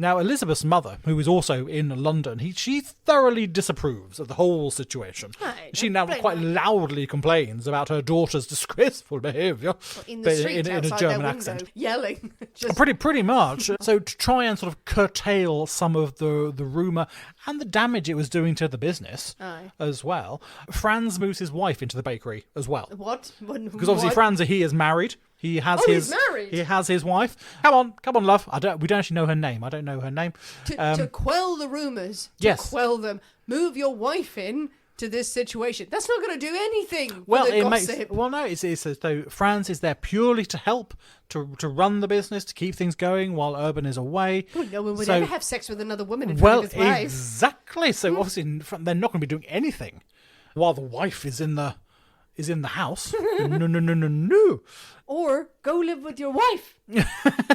B: Now, Elizabeth's mother, who is also in London, she thoroughly disapproves of the whole situation.
A: Right,
B: She now quite loudly complains about her daughter's disgraceful behaviour
A: in the street
B: in a
A: outside
B: German
A: their
B: accent.
A: window, yelling. Just...
B: Pretty much. So to try and sort of curtail some of the rumour and the damage it was doing to the business as well, Franz moves his wife into the bakery as well.
A: What?
B: Because obviously Franz, he is married. He has
A: he's married.
B: He has his wife. Come on, love. We don't actually know her name. I don't know her name.
A: To quell the rumours.
B: Yes.
A: Quell them. Move your wife in to this situation. That's not going to do anything.
B: Well,
A: for the
B: it
A: gossip.
B: makes. Well, no. It's as though Franz is there purely to help, to run the business, to keep things going while Urban is away.
A: Well, no one would
B: So-
A: ever have sex with another woman in front of his wife.
B: Exactly. So obviously they're not going to be doing anything while the wife is in the house. No.
A: Or go live with your wife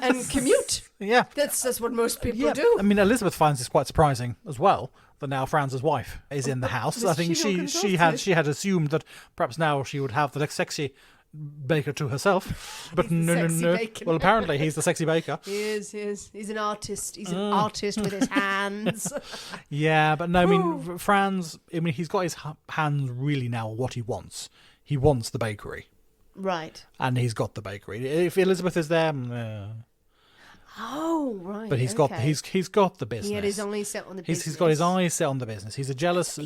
A: and commute.
B: Yeah.
A: That's what most people do.
B: I mean, Elizabeth finds this quite surprising as well, that now Franz's wife is in the house. I think she had assumed that perhaps now she would have the sexy baker to herself. But no.
A: Bacon.
B: Well, apparently he's the sexy baker.
A: He is. He's an artist. He's an artist with his hands.
B: Yeah, but no, I mean, Franz, he's got his hands really now on what he wants. He wants the bakery.
A: Right.
B: And he's got the bakery. If Elizabeth is there,
A: oh, right.
B: but he's got the business.
A: He had his eyes set on the business.
B: He's got his eyes set on the business. He's a jealous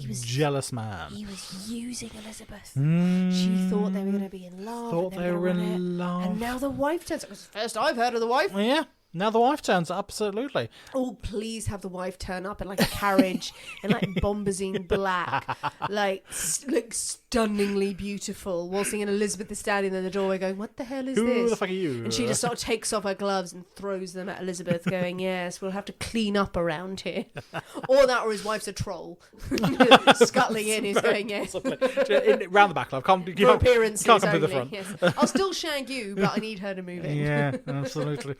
B: man.
A: He was using Elizabeth. She thought they were going to be in love.
B: Thought they were in love.
A: And now the wife turns up. It's the first I've heard of the wife.
B: Yeah. Now the wife turns up, absolutely.
A: Oh, please have the wife turn up in like a carriage in like bombazine black, like stunningly beautiful, while seeing Elizabeth is standing in the doorway going, what the hell is this?
B: Who the fuck are you?
A: And she just sort of takes off her gloves and throws them at Elizabeth going, yes, we'll have to clean up around here. Or that, or his wife's a troll. Scuttling in, he's going, yes.
B: Round the back, love.
A: For appearances
B: can't come to the
A: only,
B: front.
A: Yes. I'll still shag you, but I need her to move in.
B: Yeah, absolutely.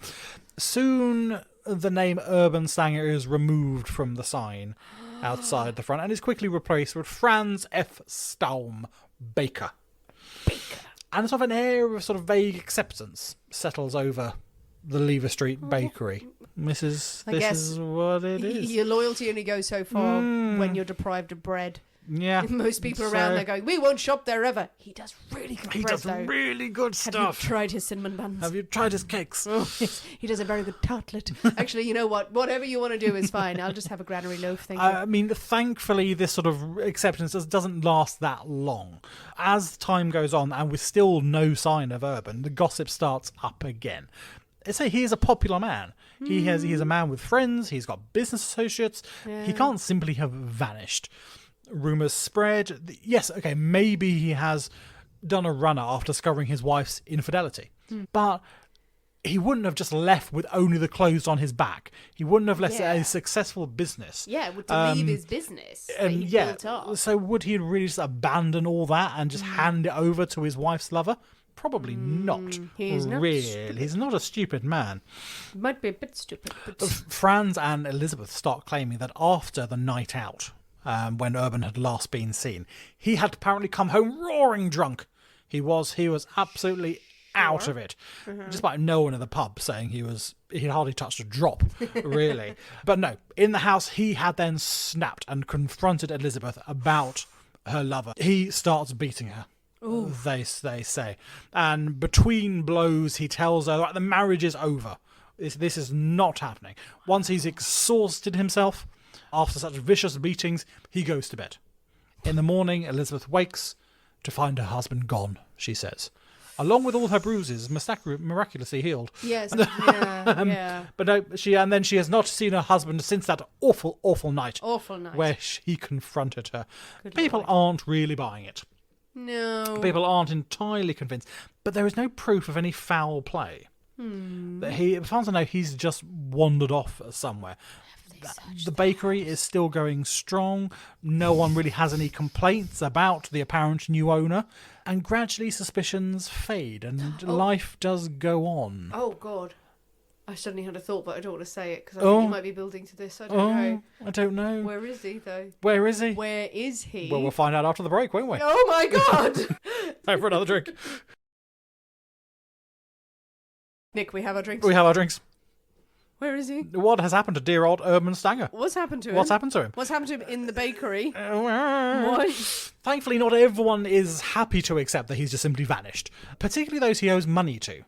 B: Soon the name Urban Stanger is removed from the sign outside the front and is quickly replaced with Franz F. Staum, Baker. And sort of an air of sort of vague acceptance settles over the Lever Street Bakery. This is what it is.
A: Your loyalty only goes so far when you're deprived of bread.
B: Yeah.
A: Most people around there going, we won't shop there ever. He does really good bread, though.
B: He does really good stuff.
A: Have you tried his cinnamon buns?
B: Have you tried his cakes?
A: Oh, yes. He does a very good tartlet. Actually, you know what? Whatever you want to do is fine. I'll just have a granary loaf, thank you.
B: I mean, thankfully, this sort of acceptance doesn't last that long. As time goes on, and with still no sign of Urban, the gossip starts up again. I say he is a popular man. He is a man with friends. He's got business associates. Yeah. He can't simply have vanished. Rumours spread. Yes, okay, maybe he has done a runner after discovering his wife's infidelity. But he wouldn't have just left with only the clothes on his back. He wouldn't have left a successful business.
A: Yeah, to leave his business that he built up.
B: So would he really just abandon all that and just hand it over to his wife's lover? probably not.
A: He's not
B: really.
A: stupid.
B: He's not a stupid man.
A: Might be a bit stupid, but...
B: Franz and Elizabeth start claiming that after the night out, when Urban had last been seen, he had apparently come home roaring drunk. He was absolutely out of it. Just about no one in the pub saying he'd hardly touched a drop, really. But no, in the house, he had then snapped and confronted Elizabeth about her lover. He starts beating her. They say. And between blows, he tells her that the marriage is over. This is not happening. Once he's exhausted himself, after such vicious beatings, he goes to bed. In the morning, Elizabeth wakes to find her husband gone, she says. Along with all her bruises, miraculously healed.
A: Yes, yeah.
B: But no, she has not seen her husband since that awful, awful night.
A: Awful night.
B: Where he confronted her.
A: Good
B: People
A: Lord.
B: aren't really buying it.
A: No.
B: People aren't entirely convinced. But there is no proof of any foul play. As far as I know, he's just wandered off somewhere. The bakery is still going strong. No one really has any complaints about the apparent new owner. And gradually suspicions fade and life does go on.
A: Oh, God. I suddenly had a thought, but I don't want to say it because I think he might be building to this. I don't know.
B: I don't know.
A: Where is he, though?
B: Where is he?
A: Where is he?
B: Well, we'll find out after the break, won't we?
A: Oh, my God!
B: Time for another drink.
A: Nick, we have our drinks.
B: We have our drinks.
A: Where is he?
B: What has happened to dear old Urban Stanger?
A: What's happened to him?
B: What's happened to him?
A: What's happened to him in the bakery? What?
B: Thankfully, not everyone is happy to accept that he's just simply vanished, particularly those he owes money to.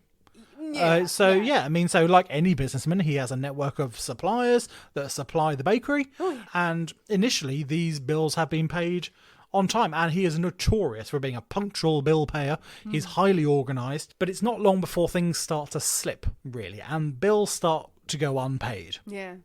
B: So like any businessman, he has a network of suppliers that supply the bakery, and initially these bills have been paid on time, and he is notorious for being a punctual bill payer. He's highly organised, but it's not long before things start to slip, really, and bills start to go unpaid.
A: Yeah.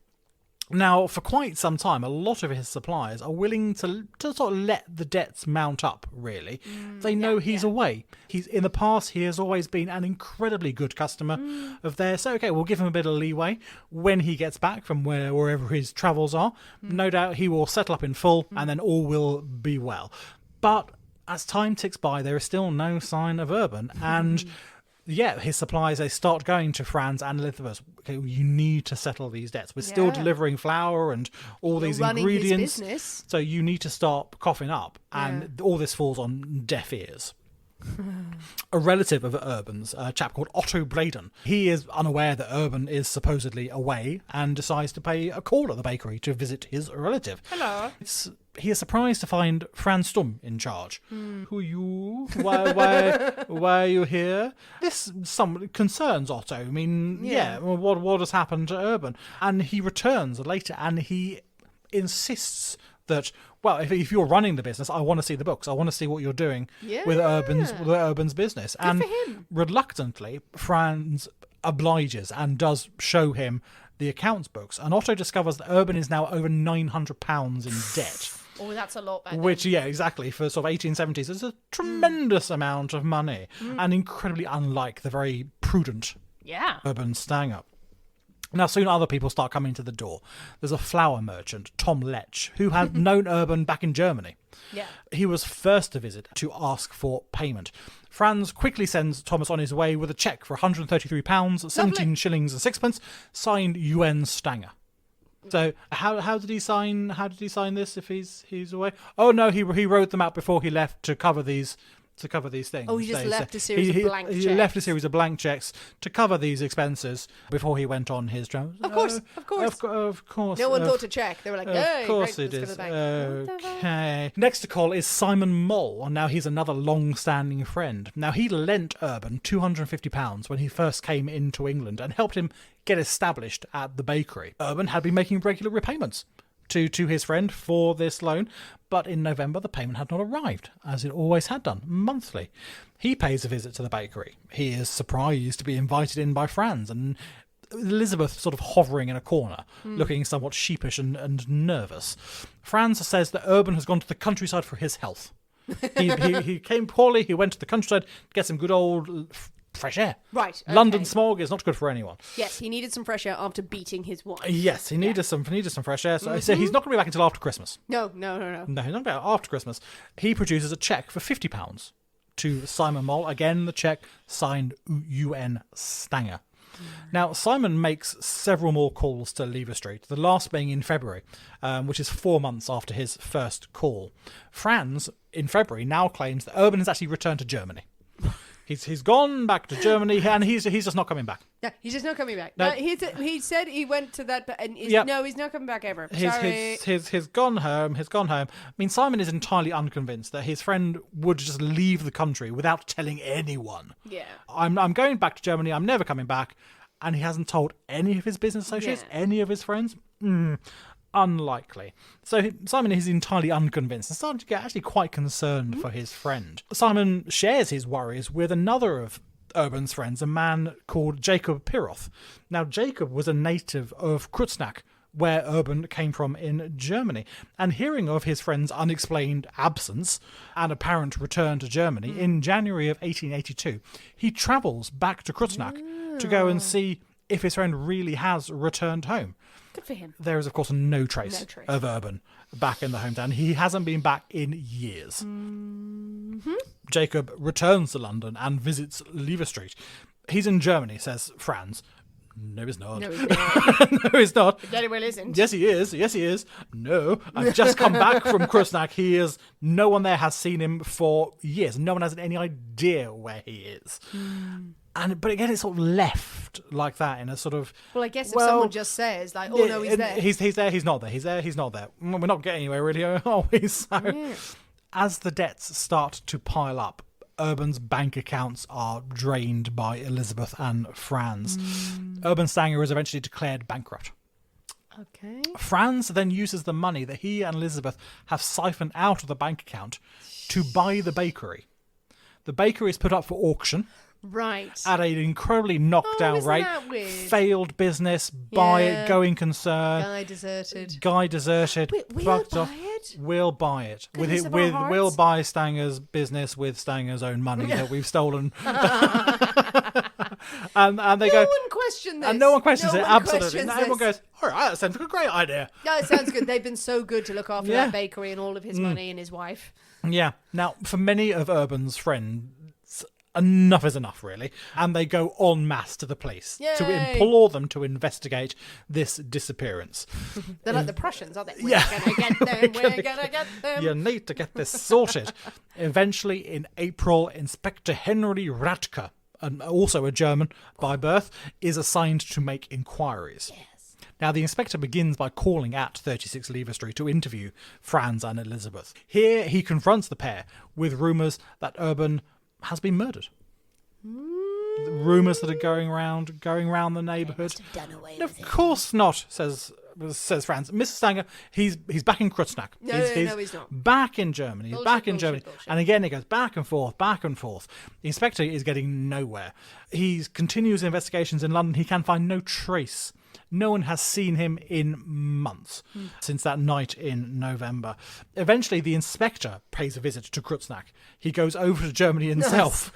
B: Now, for quite some time, a lot of his suppliers are willing to sort of let the debts mount up, really. They know he's away. In the past, he has always been an incredibly good customer of theirs. So, okay, we'll give him a bit of leeway. When he gets back from wherever his travels are, no doubt he will settle up in full and then all will be well. But as time ticks by, there is still no sign of Urban. And... yeah, his suppliers, they start going to Franz and Elizabeth. Okay, you need to settle these debts. We're still delivering flour and all these ingredients.
A: His business.
B: So you need to start coughing up. And all this falls on deaf ears. A relative of Urban's, a chap called Otto Bladen, he is unaware that Urban is supposedly away and decides to pay a call at the bakery to visit his relative.
A: Hello.
B: He is surprised to find Franz Stumm in charge. Who are you? Why are you here? This concerns Otto. I mean, what has happened to Urban? And he returns later and he insists that, well, if you're running the business, I want to see the books. I want to see what you're doing with Urban's business.
A: Good for him.
B: Reluctantly, Franz obliges and does show him the accounts books. And Otto discovers that Urban is now over £900 in debt.
A: Oh, that's a lot back then.
B: Which, exactly, for sort of 1870s, is a tremendous amount of money. And incredibly unlike the very prudent Urban Stanger. Now, soon other people start coming to the door. There's a flour merchant, Tom Lech, who had known Urban back in Germany. Yeah. He was first to visit to ask for payment. Franz quickly sends Thomas on his way with a cheque for £133, 17 shillings and sixpence, signed UN Stanger. So how did he sign this if he's away? Oh no, he wrote them out before he left to cover these things.
A: Oh, he just left a series of blank checks.
B: He left a series of blank checks to cover these expenses before he went on his travels.
A: Of course.
B: Of course.
A: No one thought to check. They were like, hey,
B: of course
A: great,
B: it
A: let's
B: is.
A: go to the bank.
B: Okay. Next to call is Simon Moll. Now he's another long-standing friend. Now he lent Urban £250 when he first came into England and helped him get established at the bakery. Urban had been making regular repayments to his friend for this loan, but in November the payment had not arrived, as it always had done, monthly. He pays a visit to the bakery. He is surprised to be invited in by Franz, and Elizabeth sort of hovering in a corner, looking somewhat sheepish and nervous. Franz says that Urban has gone to the countryside for his health. He came poorly, he went to the countryside to get some good old fresh air.
A: Right. Okay.
B: London smog is not good for anyone.
A: Yes, he needed some fresh air after beating his wife.
B: Yes, he needed some fresh air. So he's not going to be back until after Christmas.
A: No.
B: No, he's not going to be back after Christmas. He produces a cheque for £50 to Simon Moll. Again, the cheque signed UN Stanger. Now, Simon makes several more calls to Lever Street, the last being in February, which is 4 months after his first call. Franz, in February, now claims that Urban has actually returned to Germany. He's gone back to Germany, and he's just not coming back.
A: Yeah, he's just not coming back.
B: No.
A: He said he went to that, and no, he's not coming back ever. Sorry.
B: He's gone home. I mean, Simon is entirely unconvinced that his friend would just leave the country without telling anyone.
A: Yeah.
B: I'm going back to Germany. I'm never coming back. And he hasn't told any of his business associates, any of his friends. Unlikely. So Simon is entirely unconvinced and starting to get actually quite concerned for his friend. Simon shares his worries with another of Urban's friends, a man called Jacob Piroth. Now, Jacob was a native of Kreuznach, where Urban came from in Germany. And hearing of his friend's unexplained absence and apparent return to Germany, in January of 1882, he travels back to Kreuznach to go and see if his friend really has returned home.
A: Good for him.
B: There is, of course, no trace of Urban back in the hometown. He hasn't been back in years.
A: Mm-hmm.
B: Jacob returns to London and visits Lever Street. He's in Germany, says Franz. No, he's not.
A: No, he's not.
B: No, he's not.
A: Very well isn't.
B: Yes, he is. Yes, he is. No, I've just come back from Kreuznach. No one there has seen him for years. No one has any idea where he is. But again, it's sort of left like that in a sort of...
A: Well, I guess if someone just says, like, oh, no, he's there.
B: He's there, he's not there. He's there, he's not there. We're not getting anywhere, really, are we? So, as the debts start to pile up, Urban's bank accounts are drained by Elizabeth and Franz. Urban Stanger is eventually declared bankrupt.
A: Okay.
B: Franz then uses the money that he and Elizabeth have siphoned out of the bank account to buy the bakery. The bakery is put up for auction.
A: Right.
B: At an incredibly knockdown
A: isn't
B: rate.
A: That weird?
B: Failed business, buy it, going concern.
A: Guy deserted.
B: We'll buy it? We'll buy it. We'll buy Stanger's business with Stanger's own money that we've stolen. and they go...
A: No one questioned this.
B: And no one questions it, absolutely. And everyone goes, all right, that sounds like a great idea.
A: Yeah, it sounds good. They've been so good to look after that bakery and all of his money and his wife.
B: Yeah. Now, for many of Urban's friends, enough is enough, really. And they go en masse to the police to implore them to investigate this disappearance.
A: They're like the Prussians, aren't they? We're gonna get them.
B: You need to get this sorted. Eventually, in April, Inspector Henry Radke, and also a German by birth, is assigned to make inquiries.
A: Yes.
B: Now, the inspector begins by calling at 36 Lever Street to interview Franz and Elizabeth. Here, he confronts the pair with rumours that Urban has been murdered. Rumours that are going round the neighbourhood. Of course not, says Franz. Mr. Stanger, he's back in Kreuznach.
A: No, he's not.
B: Back in Germany. He's back in Germany.
A: Bullshit.
B: And again, it goes back and forth. The inspector is getting nowhere. He continues investigations in London. He can find no trace. No one has seen him in months since that night in November. Eventually, the inspector pays a visit to Kreuznach. He goes over to Germany himself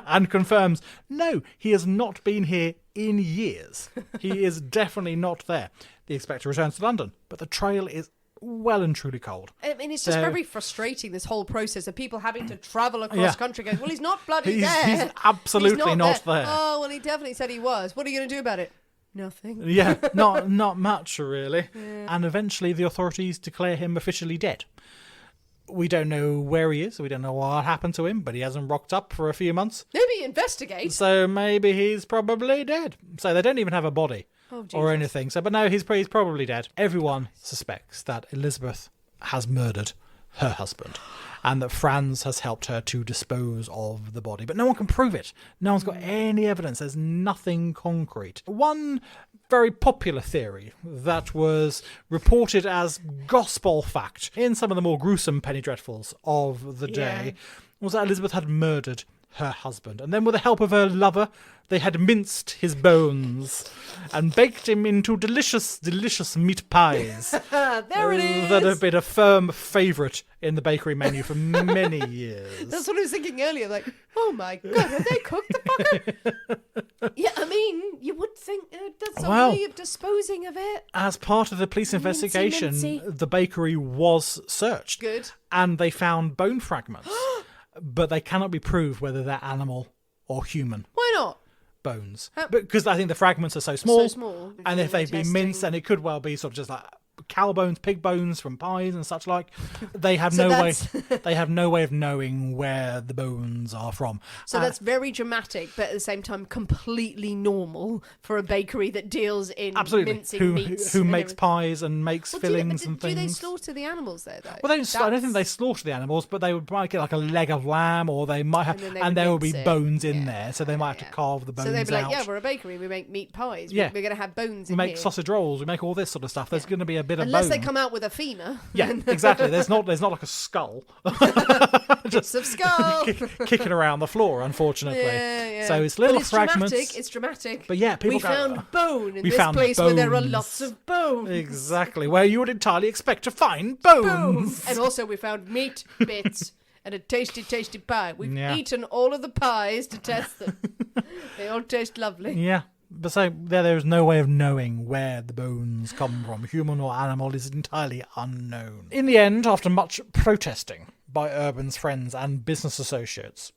B: and confirms, no, he has not been here in years. He is definitely not there. The inspector returns to London, but the trail is well and truly cold.
A: I mean, it's just very frustrating, this whole process of people having to travel across country going, well, he's not bloody there.
B: He's absolutely not there.
A: Oh, well, he definitely said he was. What are you going to do about it? Nothing.
B: Yeah, not much, really. Yeah. And eventually the authorities declare him officially dead. We don't know where he is. We don't know what happened to him, but he hasn't rocked up for a few months.
A: Maybe investigate.
B: So maybe he's probably dead. So they don't even have a body or anything. So, but no, he's probably dead. Everyone suspects that Elizabeth has murdered her husband and that Franz has helped her to dispose of the body. But no one can prove it. No one's got any evidence. There's nothing concrete. One very popular theory that was reported as gospel fact in some of the more gruesome penny dreadfuls of the day was that Elizabeth had murdered her husband, and then with the help of her lover they had minced his bones and baked him into delicious meat pies.
A: There it is.
B: That have been a firm favourite in the bakery menu for many years.
A: That's what I was thinking earlier, like, oh my god, have they cooked the fucker? Yeah, I mean, you would think that's a way of disposing of it.
B: As part of the police investigation, the bakery was searched.
A: Good.
B: And they found bone fragments. but they cannot be proved whether they're animal or human
A: Why not?
B: bones. Because I think the fragments are so small.
A: So small.
B: And if they've been minced, then it could well be sort of just like cow bones, pig bones from pies and such like. They have They have no way of knowing where the bones are from.
A: So that's very dramatic, but at the same time completely normal for a bakery that deals in mincing meats.
B: Who makes pies and makes fillings and things.
A: Do they slaughter the animals there, though?
B: Well, I don't think they slaughter the animals, but they might get like a leg of lamb, or they might have, and there will be bones in there, so they might have to carve the bones out.
A: So they'd be like, yeah, we're a bakery, we make meat pies. Yeah. We're going to have bones in here.
B: We make sausage rolls, we make all this sort of stuff. There's going to be a bit of bone.
A: Unless they come out with a femur.
B: Yeah, exactly. There's not like a skull.
A: Just some skull.
B: Kicking around the floor, unfortunately.
A: Yeah.
B: So it's little fragments.
A: It's dramatic.
B: But yeah, people
A: found bone in this place where there are lots of bones.
B: Exactly, where you would entirely expect to find bones.
A: And also we found meat bits and a tasty, tasty pie. We've eaten all of the pies to test them. They all taste lovely.
B: Yeah. But so there's no way of knowing where the bones come from. Human or animal is entirely unknown. In the end, after much protesting by Urban's friends and business associates,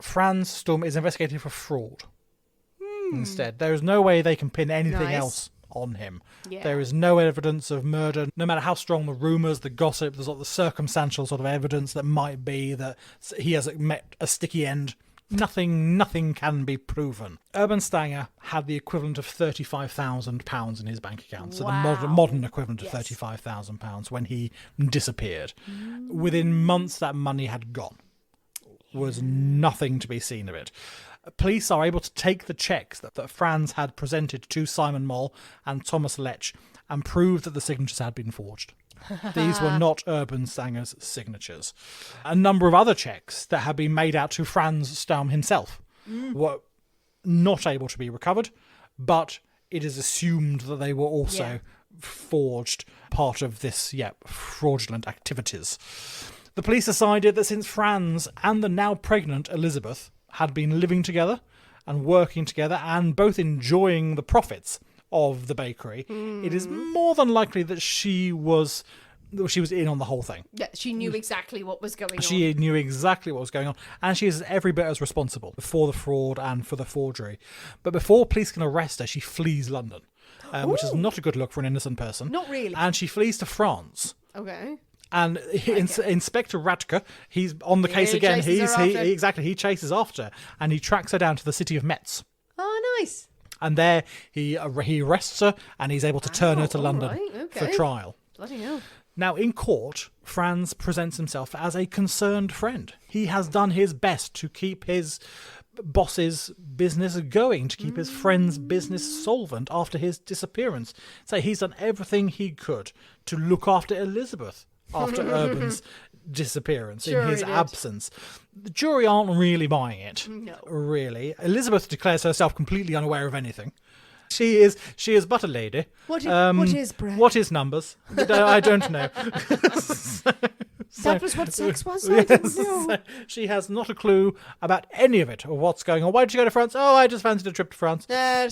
B: Franz Sturm is investigated for fraud. Instead, there is no way they can pin anything else on him. Yeah. There is no evidence of murder, no matter how strong the rumours, the gossip, the sort of the circumstantial sort of evidence that might be that he has met a sticky end. Nothing can be proven. Urban Stanger had the equivalent of £35,000 in his bank account. So the modern equivalent of £35,000 when he disappeared. Within months, that money had gone. Was nothing to be seen of it. Police are able to take the checks that Franz had presented to Simon Moll and Thomas Lech and prove that the signatures had been forged. These were not Urban Stanger's signatures. A number of other checks that had been made out to Franz Sturm himself were not able to be recovered, but it is assumed that they were also forged, part of this, fraudulent activities. The police decided that since Franz and the now pregnant Elizabeth had been living together and working together and both enjoying the profits of the bakery, it is more than likely that she was in on the whole thing.
A: Yeah, she knew exactly what was going on.
B: She knew exactly what was going on, and she is every bit as responsible for the fraud and for the forgery. But before police can arrest her, she flees London, which is not a good look for an innocent person.
A: Not really.
B: And she flees to France.
A: Okay.
B: And Inspector Radke, he's on the case again. He chases after her, and he tracks her down to the city of Metz.
A: Oh, nice.
B: And there he arrests her, and he's able to turn her to London for trial.
A: Bloody hell.
B: Now, in court, Franz presents himself as a concerned friend. He has done his best to keep his boss's business going, to keep his friend's business solvent after his disappearance. So he's done everything he could to look after Elizabeth after Urban's disappearance, in his absence. The jury aren't really buying it. No. Really. Elizabeth declares herself completely unaware of anything. She is but a lady.
A: What is bread?
B: What is numbers? I don't know.
A: That was what sex was? I didn't know.
B: She has not a clue about any of it or what's going on. Why did you go to France? Oh, I just fancied a trip to France.
A: I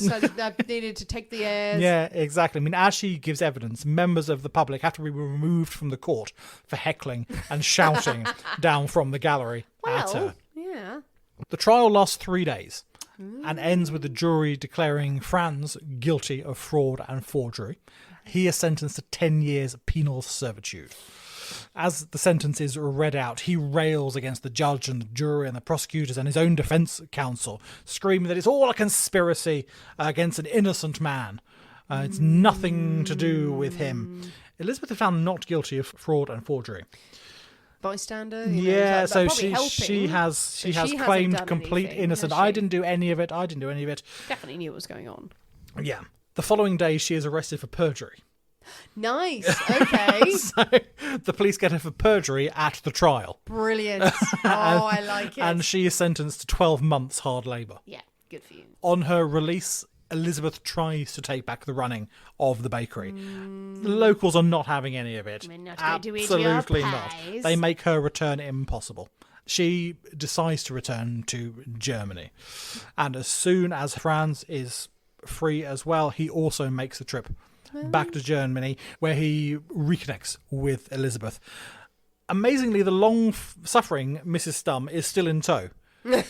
A: needed to take the airs.
B: Yeah, exactly. I mean, as she gives evidence, members of the public have to be removed from the court for heckling and shouting down from the gallery at her.
A: Yeah.
B: The trial lasts 3 days and ends with the jury declaring Franz guilty of fraud and forgery. He is sentenced to 10 years penal servitude. As the sentence is read out, he rails against the judge and the jury and the prosecutors and his own defence counsel, screaming that it's all a conspiracy against an innocent man. It's nothing to do with him. Elizabeth is found not guilty of fraud and forgery.
A: Bystander?
B: So she has claimed complete innocence. I didn't do any of it.
A: Definitely knew what was going on.
B: Yeah. The following day, she is arrested for perjury.
A: Nice. Okay.
B: So the police get her for perjury at the trial.
A: Brilliant. I like it.
B: And she is sentenced to 12 months hard labour.
A: Yeah, good for you.
B: On her release, Elizabeth tries to take back the running of the bakery. The locals are not having any of it.
C: We're not going to eat
B: Absolutely
C: your
B: not.
C: pies.
B: They make her return impossible. She decides to return to Germany. And as soon as Franz is free as well, he also makes the trip back to Germany, where he reconnects with Elizabeth. amazingly, the long-suffering Mrs. Stum is still in tow.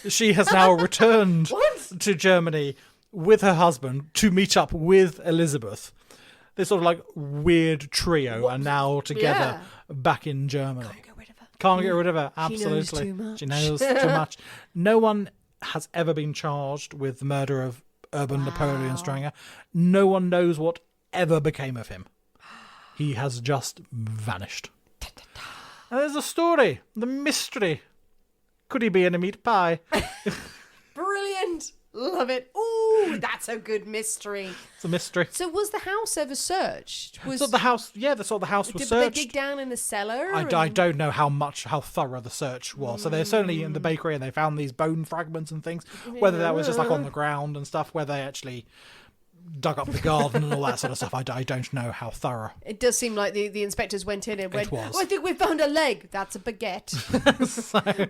B: She has now returned to Germany with her husband to meet up with Elizabeth. This sort of like weird trio are now together back in Germany. Can't get rid of her. Absolutely. She knows too much. No one has ever been charged with the murder of Urban Napoleon Stanger. No one knows what ever became of him. He has just vanished. And there's a story, the mystery. Could he be in a meat pie?
A: Brilliant. Love it. Ooh, that's a good mystery.
B: It's a mystery.
A: So was the house ever searched?
B: So the house, the house was searched.
A: Did they dig down in the cellar?
B: I don't know how thorough the search was. So they're certainly in the bakery and they found these bone fragments and things. Whether that was just like on the ground and stuff, where they actually dug up the garden and all that sort of stuff, I don't know how thorough.
A: It does seem like the inspectors went in and went,
B: It was.
A: "Oh, I think we found a leg." That's a baguette.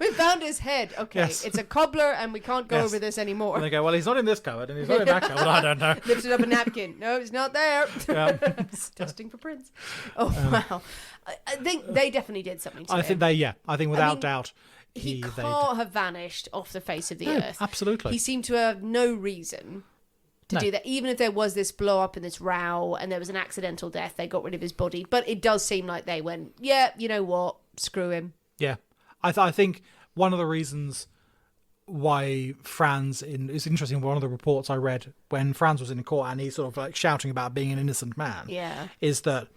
A: We found his head. Okay,
B: Yes.
A: it's a cobbler and we can't go
B: Yes.
A: over this anymore.
B: And they go, well, he's not in this cupboard and he's not in that cupboard. I don't know.
A: Lifted up a napkin. No, it's not there.
B: Yeah.
A: Testing for prints. Oh, wow. I think they definitely did something to him.
B: I think without doubt,
A: He
B: they
A: can't have vanished off the face of the earth.
B: absolutely.
A: He seemed to have no reason to do that. Even if there was this blow up and this row and there was an accidental death, they got rid of his body. But it does seem like they went, yeah, you know what? Screw him.
B: Yeah. I think one of the reasons why Franz, it's interesting, one of the reports I read when Franz was in court and he's sort of like shouting about being an innocent man, is that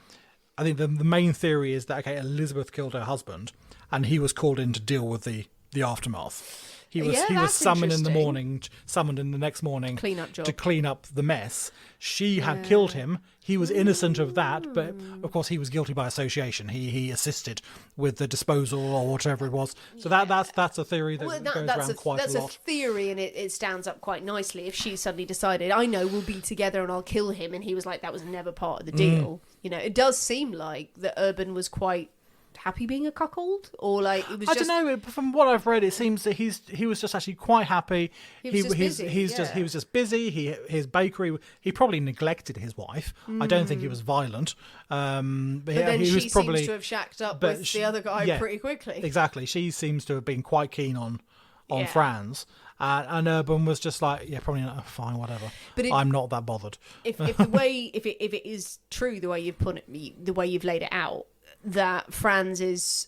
B: I think the main theory is that, okay, Elizabeth killed her husband and he was called in to deal with the aftermath. He was summoned in the morning, summoned in the next morning
A: Clean up job.
B: to clean up the mess. She had killed him. He was innocent of that, but of course he was guilty by association. He assisted with the disposal or whatever it was. So that's a theory that goes around quite a lot.
A: That's a theory, and it stands up quite nicely. If she suddenly decided, I know we'll be together and I'll kill him, and he was like, that was never part of the deal. You know, it does seem like that Urban was quite happy being a cuckold, or like it was
B: I don't know. From what I've read, it seems that he was just actually quite happy.
A: He was just busy.
B: He was just busy. His bakery. He probably neglected his wife. I don't think he was violent. But
A: then
B: he
A: she
B: was probably
A: seems to have shacked up with the other guy pretty quickly.
B: Exactly. She seems to have been quite keen on Franz. And Urban was just like, yeah, probably not. Fine, whatever. But I'm not that bothered.
A: If it is true the way you've put it, the way you've laid it out, that Franz is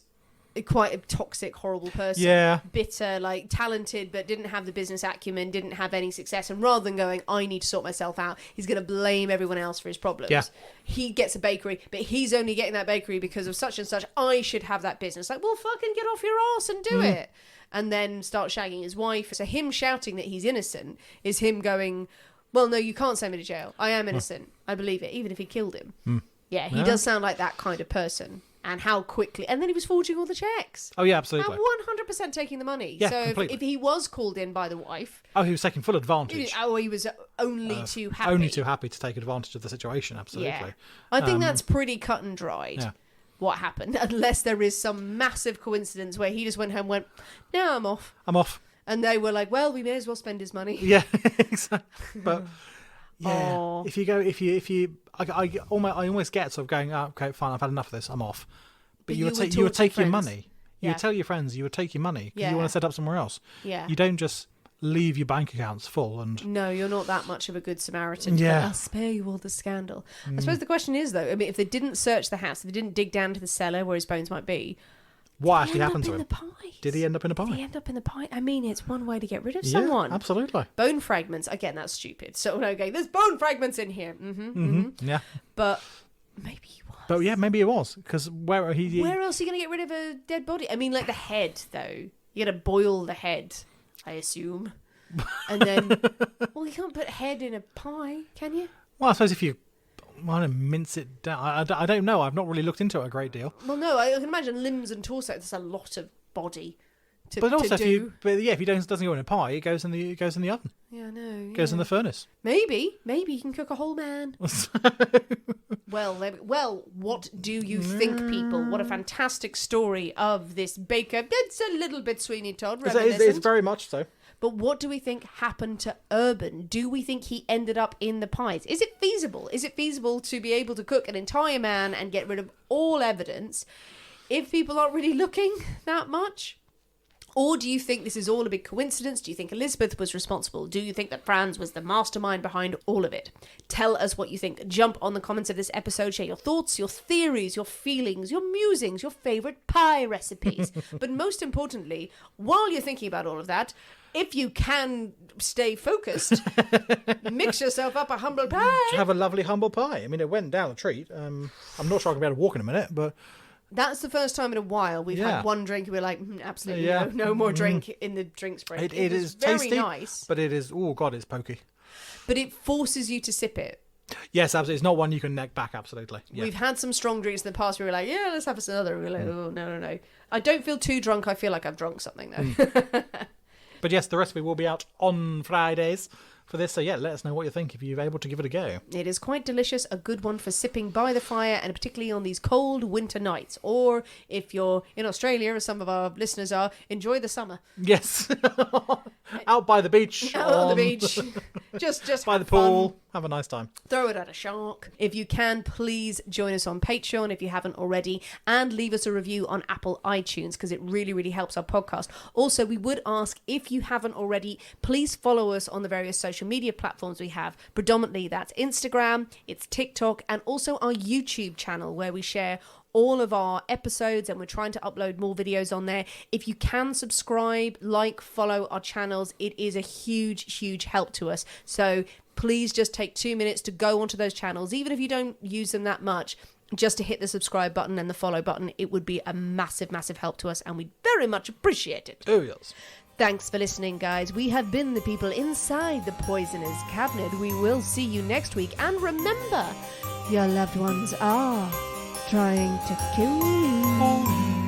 A: quite a toxic, horrible person. Bitter, like talented, but didn't have the business acumen, didn't have any success. And rather than going, I need to sort myself out, he's going to blame everyone else for his problems.
B: Yeah.
A: He gets a bakery, but he's only getting that bakery because of such and such. I should have that business. Like, well, fucking get off your ass and do it. And then start shagging his wife. So him shouting that he's innocent is him going, well, no, you can't send me to jail. I am innocent. I believe it, even if he killed him. Yeah, he does sound like that kind of person. And how quickly... And then he was forging all the checks.
B: Oh, yeah, absolutely.
A: And 100% taking the money.
B: Yeah,
A: so
B: completely.
A: if he was called in by the wife...
B: Oh, he was taking full advantage.
A: He was only too happy.
B: Only too happy to take advantage of the situation, absolutely.
A: Yeah. I think that's pretty cut and dried.
B: Yeah.
A: What happened, unless there is some massive coincidence where he just went home and went, no, I'm off. And they were like, well, we may as well spend his money.
B: Yeah, exactly. But yeah, I almost get sort of going, oh, okay, fine, I've had enough of this, I'm off. But you would take your money. You would tell your friends you would take your money because you want to set up somewhere else.
A: Yeah.
B: You don't just leave your bank accounts full and...
A: No, you're not that much of a good Samaritan.
B: Yeah.
A: I'll spare you all the scandal. I suppose the question is, though, I mean, if they didn't search the house, if they didn't dig down to the cellar where his bones might be,
B: what actually happened to him?
A: Did
B: he end up in a pie?
A: Did he end up in the pie? I mean, it's one way to get rid of someone.
B: Yeah, absolutely.
A: Bone fragments. Again, that's stupid. So, okay, there's bone fragments in here.
B: Yeah.
A: But maybe he was.
B: But yeah, maybe it was. Because where else are you
A: going to get rid of a dead body? I mean, like the head, though. You got to boil the head, I assume. And then, well, you can't put head in a pie, can you?
B: Well, I suppose if you want to mince it down, I don't know. I've not really looked into it a great deal.
A: Well, no, I can imagine limbs and torso. There's a lot of body to do.
B: If he doesn't go in a pie, it goes in the oven.
A: Yeah, I know.
B: Goes in the furnace.
A: Maybe you can cook a whole man. Well, what do you think, people? What a fantastic story of this baker. It's a little bit Sweeney Todd reminiscent.
B: It's very much so.
A: But what do we think happened to Urban? Do we think he ended up in the pies? Is it feasible? Is it feasible to be able to cook an entire man and get rid of all evidence? if people aren't really looking that much? Or do you think this is all a big coincidence? Do you think Elizabeth was responsible? Do you think that Franz was the mastermind behind all of it? Tell us what you think. Jump on the comments of this episode. Share your thoughts, your theories, your feelings, your musings, your favourite pie recipes. But most importantly, while you're thinking about all of that, if you can stay focused, mix yourself up a humble pie.
B: Have a lovely humble pie. I mean, it went down a treat. I'm not sure I can be able to walk in a minute, but...
A: That's the first time in a while we've had one drink and we're like, absolutely no more drink in the drinks break.
B: It is
A: very
B: tasty,
A: nice.
B: But it is, oh God, it's pokey.
A: But it forces you to sip it.
B: Yes, absolutely. It's not one you can neck back, absolutely. Yeah.
A: We've had some strong drinks in the past where we were like, yeah, let's have another. We're like, oh, no. I don't feel too drunk. I feel like I've drunk something, though.
B: But yes, the recipe will be out on Fridays for this. So yeah, let us know what you think if you're able to give it a go.
A: It is quite delicious. A good one for sipping by the fire, and particularly on these cold winter nights. Or if you're in Australia, as some of our listeners are, enjoy the summer.
B: Yes. Out by the beach.
A: Out on the beach. Just
B: by the pool. Fun. Have a nice time.
A: Throw it at a shark. If you can, please join us on Patreon if you haven't already, and leave us a review on Apple iTunes, because it really, really helps our podcast. Also, we would ask, if you haven't already, please follow us on the various social media platforms we have. Predominantly that's Instagram, it's TikTok, and also our YouTube channel, where we share all of our episodes, and we're trying to upload more videos on there. If you can subscribe, like, follow our channels, it is a huge, huge help to us. So please just take 2 minutes to go onto those channels, even if you don't use them that much, just to hit the subscribe button and the follow button. It would be a massive, massive help to us, and we'd very much appreciate it.
B: Oh, yes.
A: Thanks for listening, guys. We have been the people inside the poisoner's cabinet. We will see you next week. And remember, your loved ones are trying to kill you.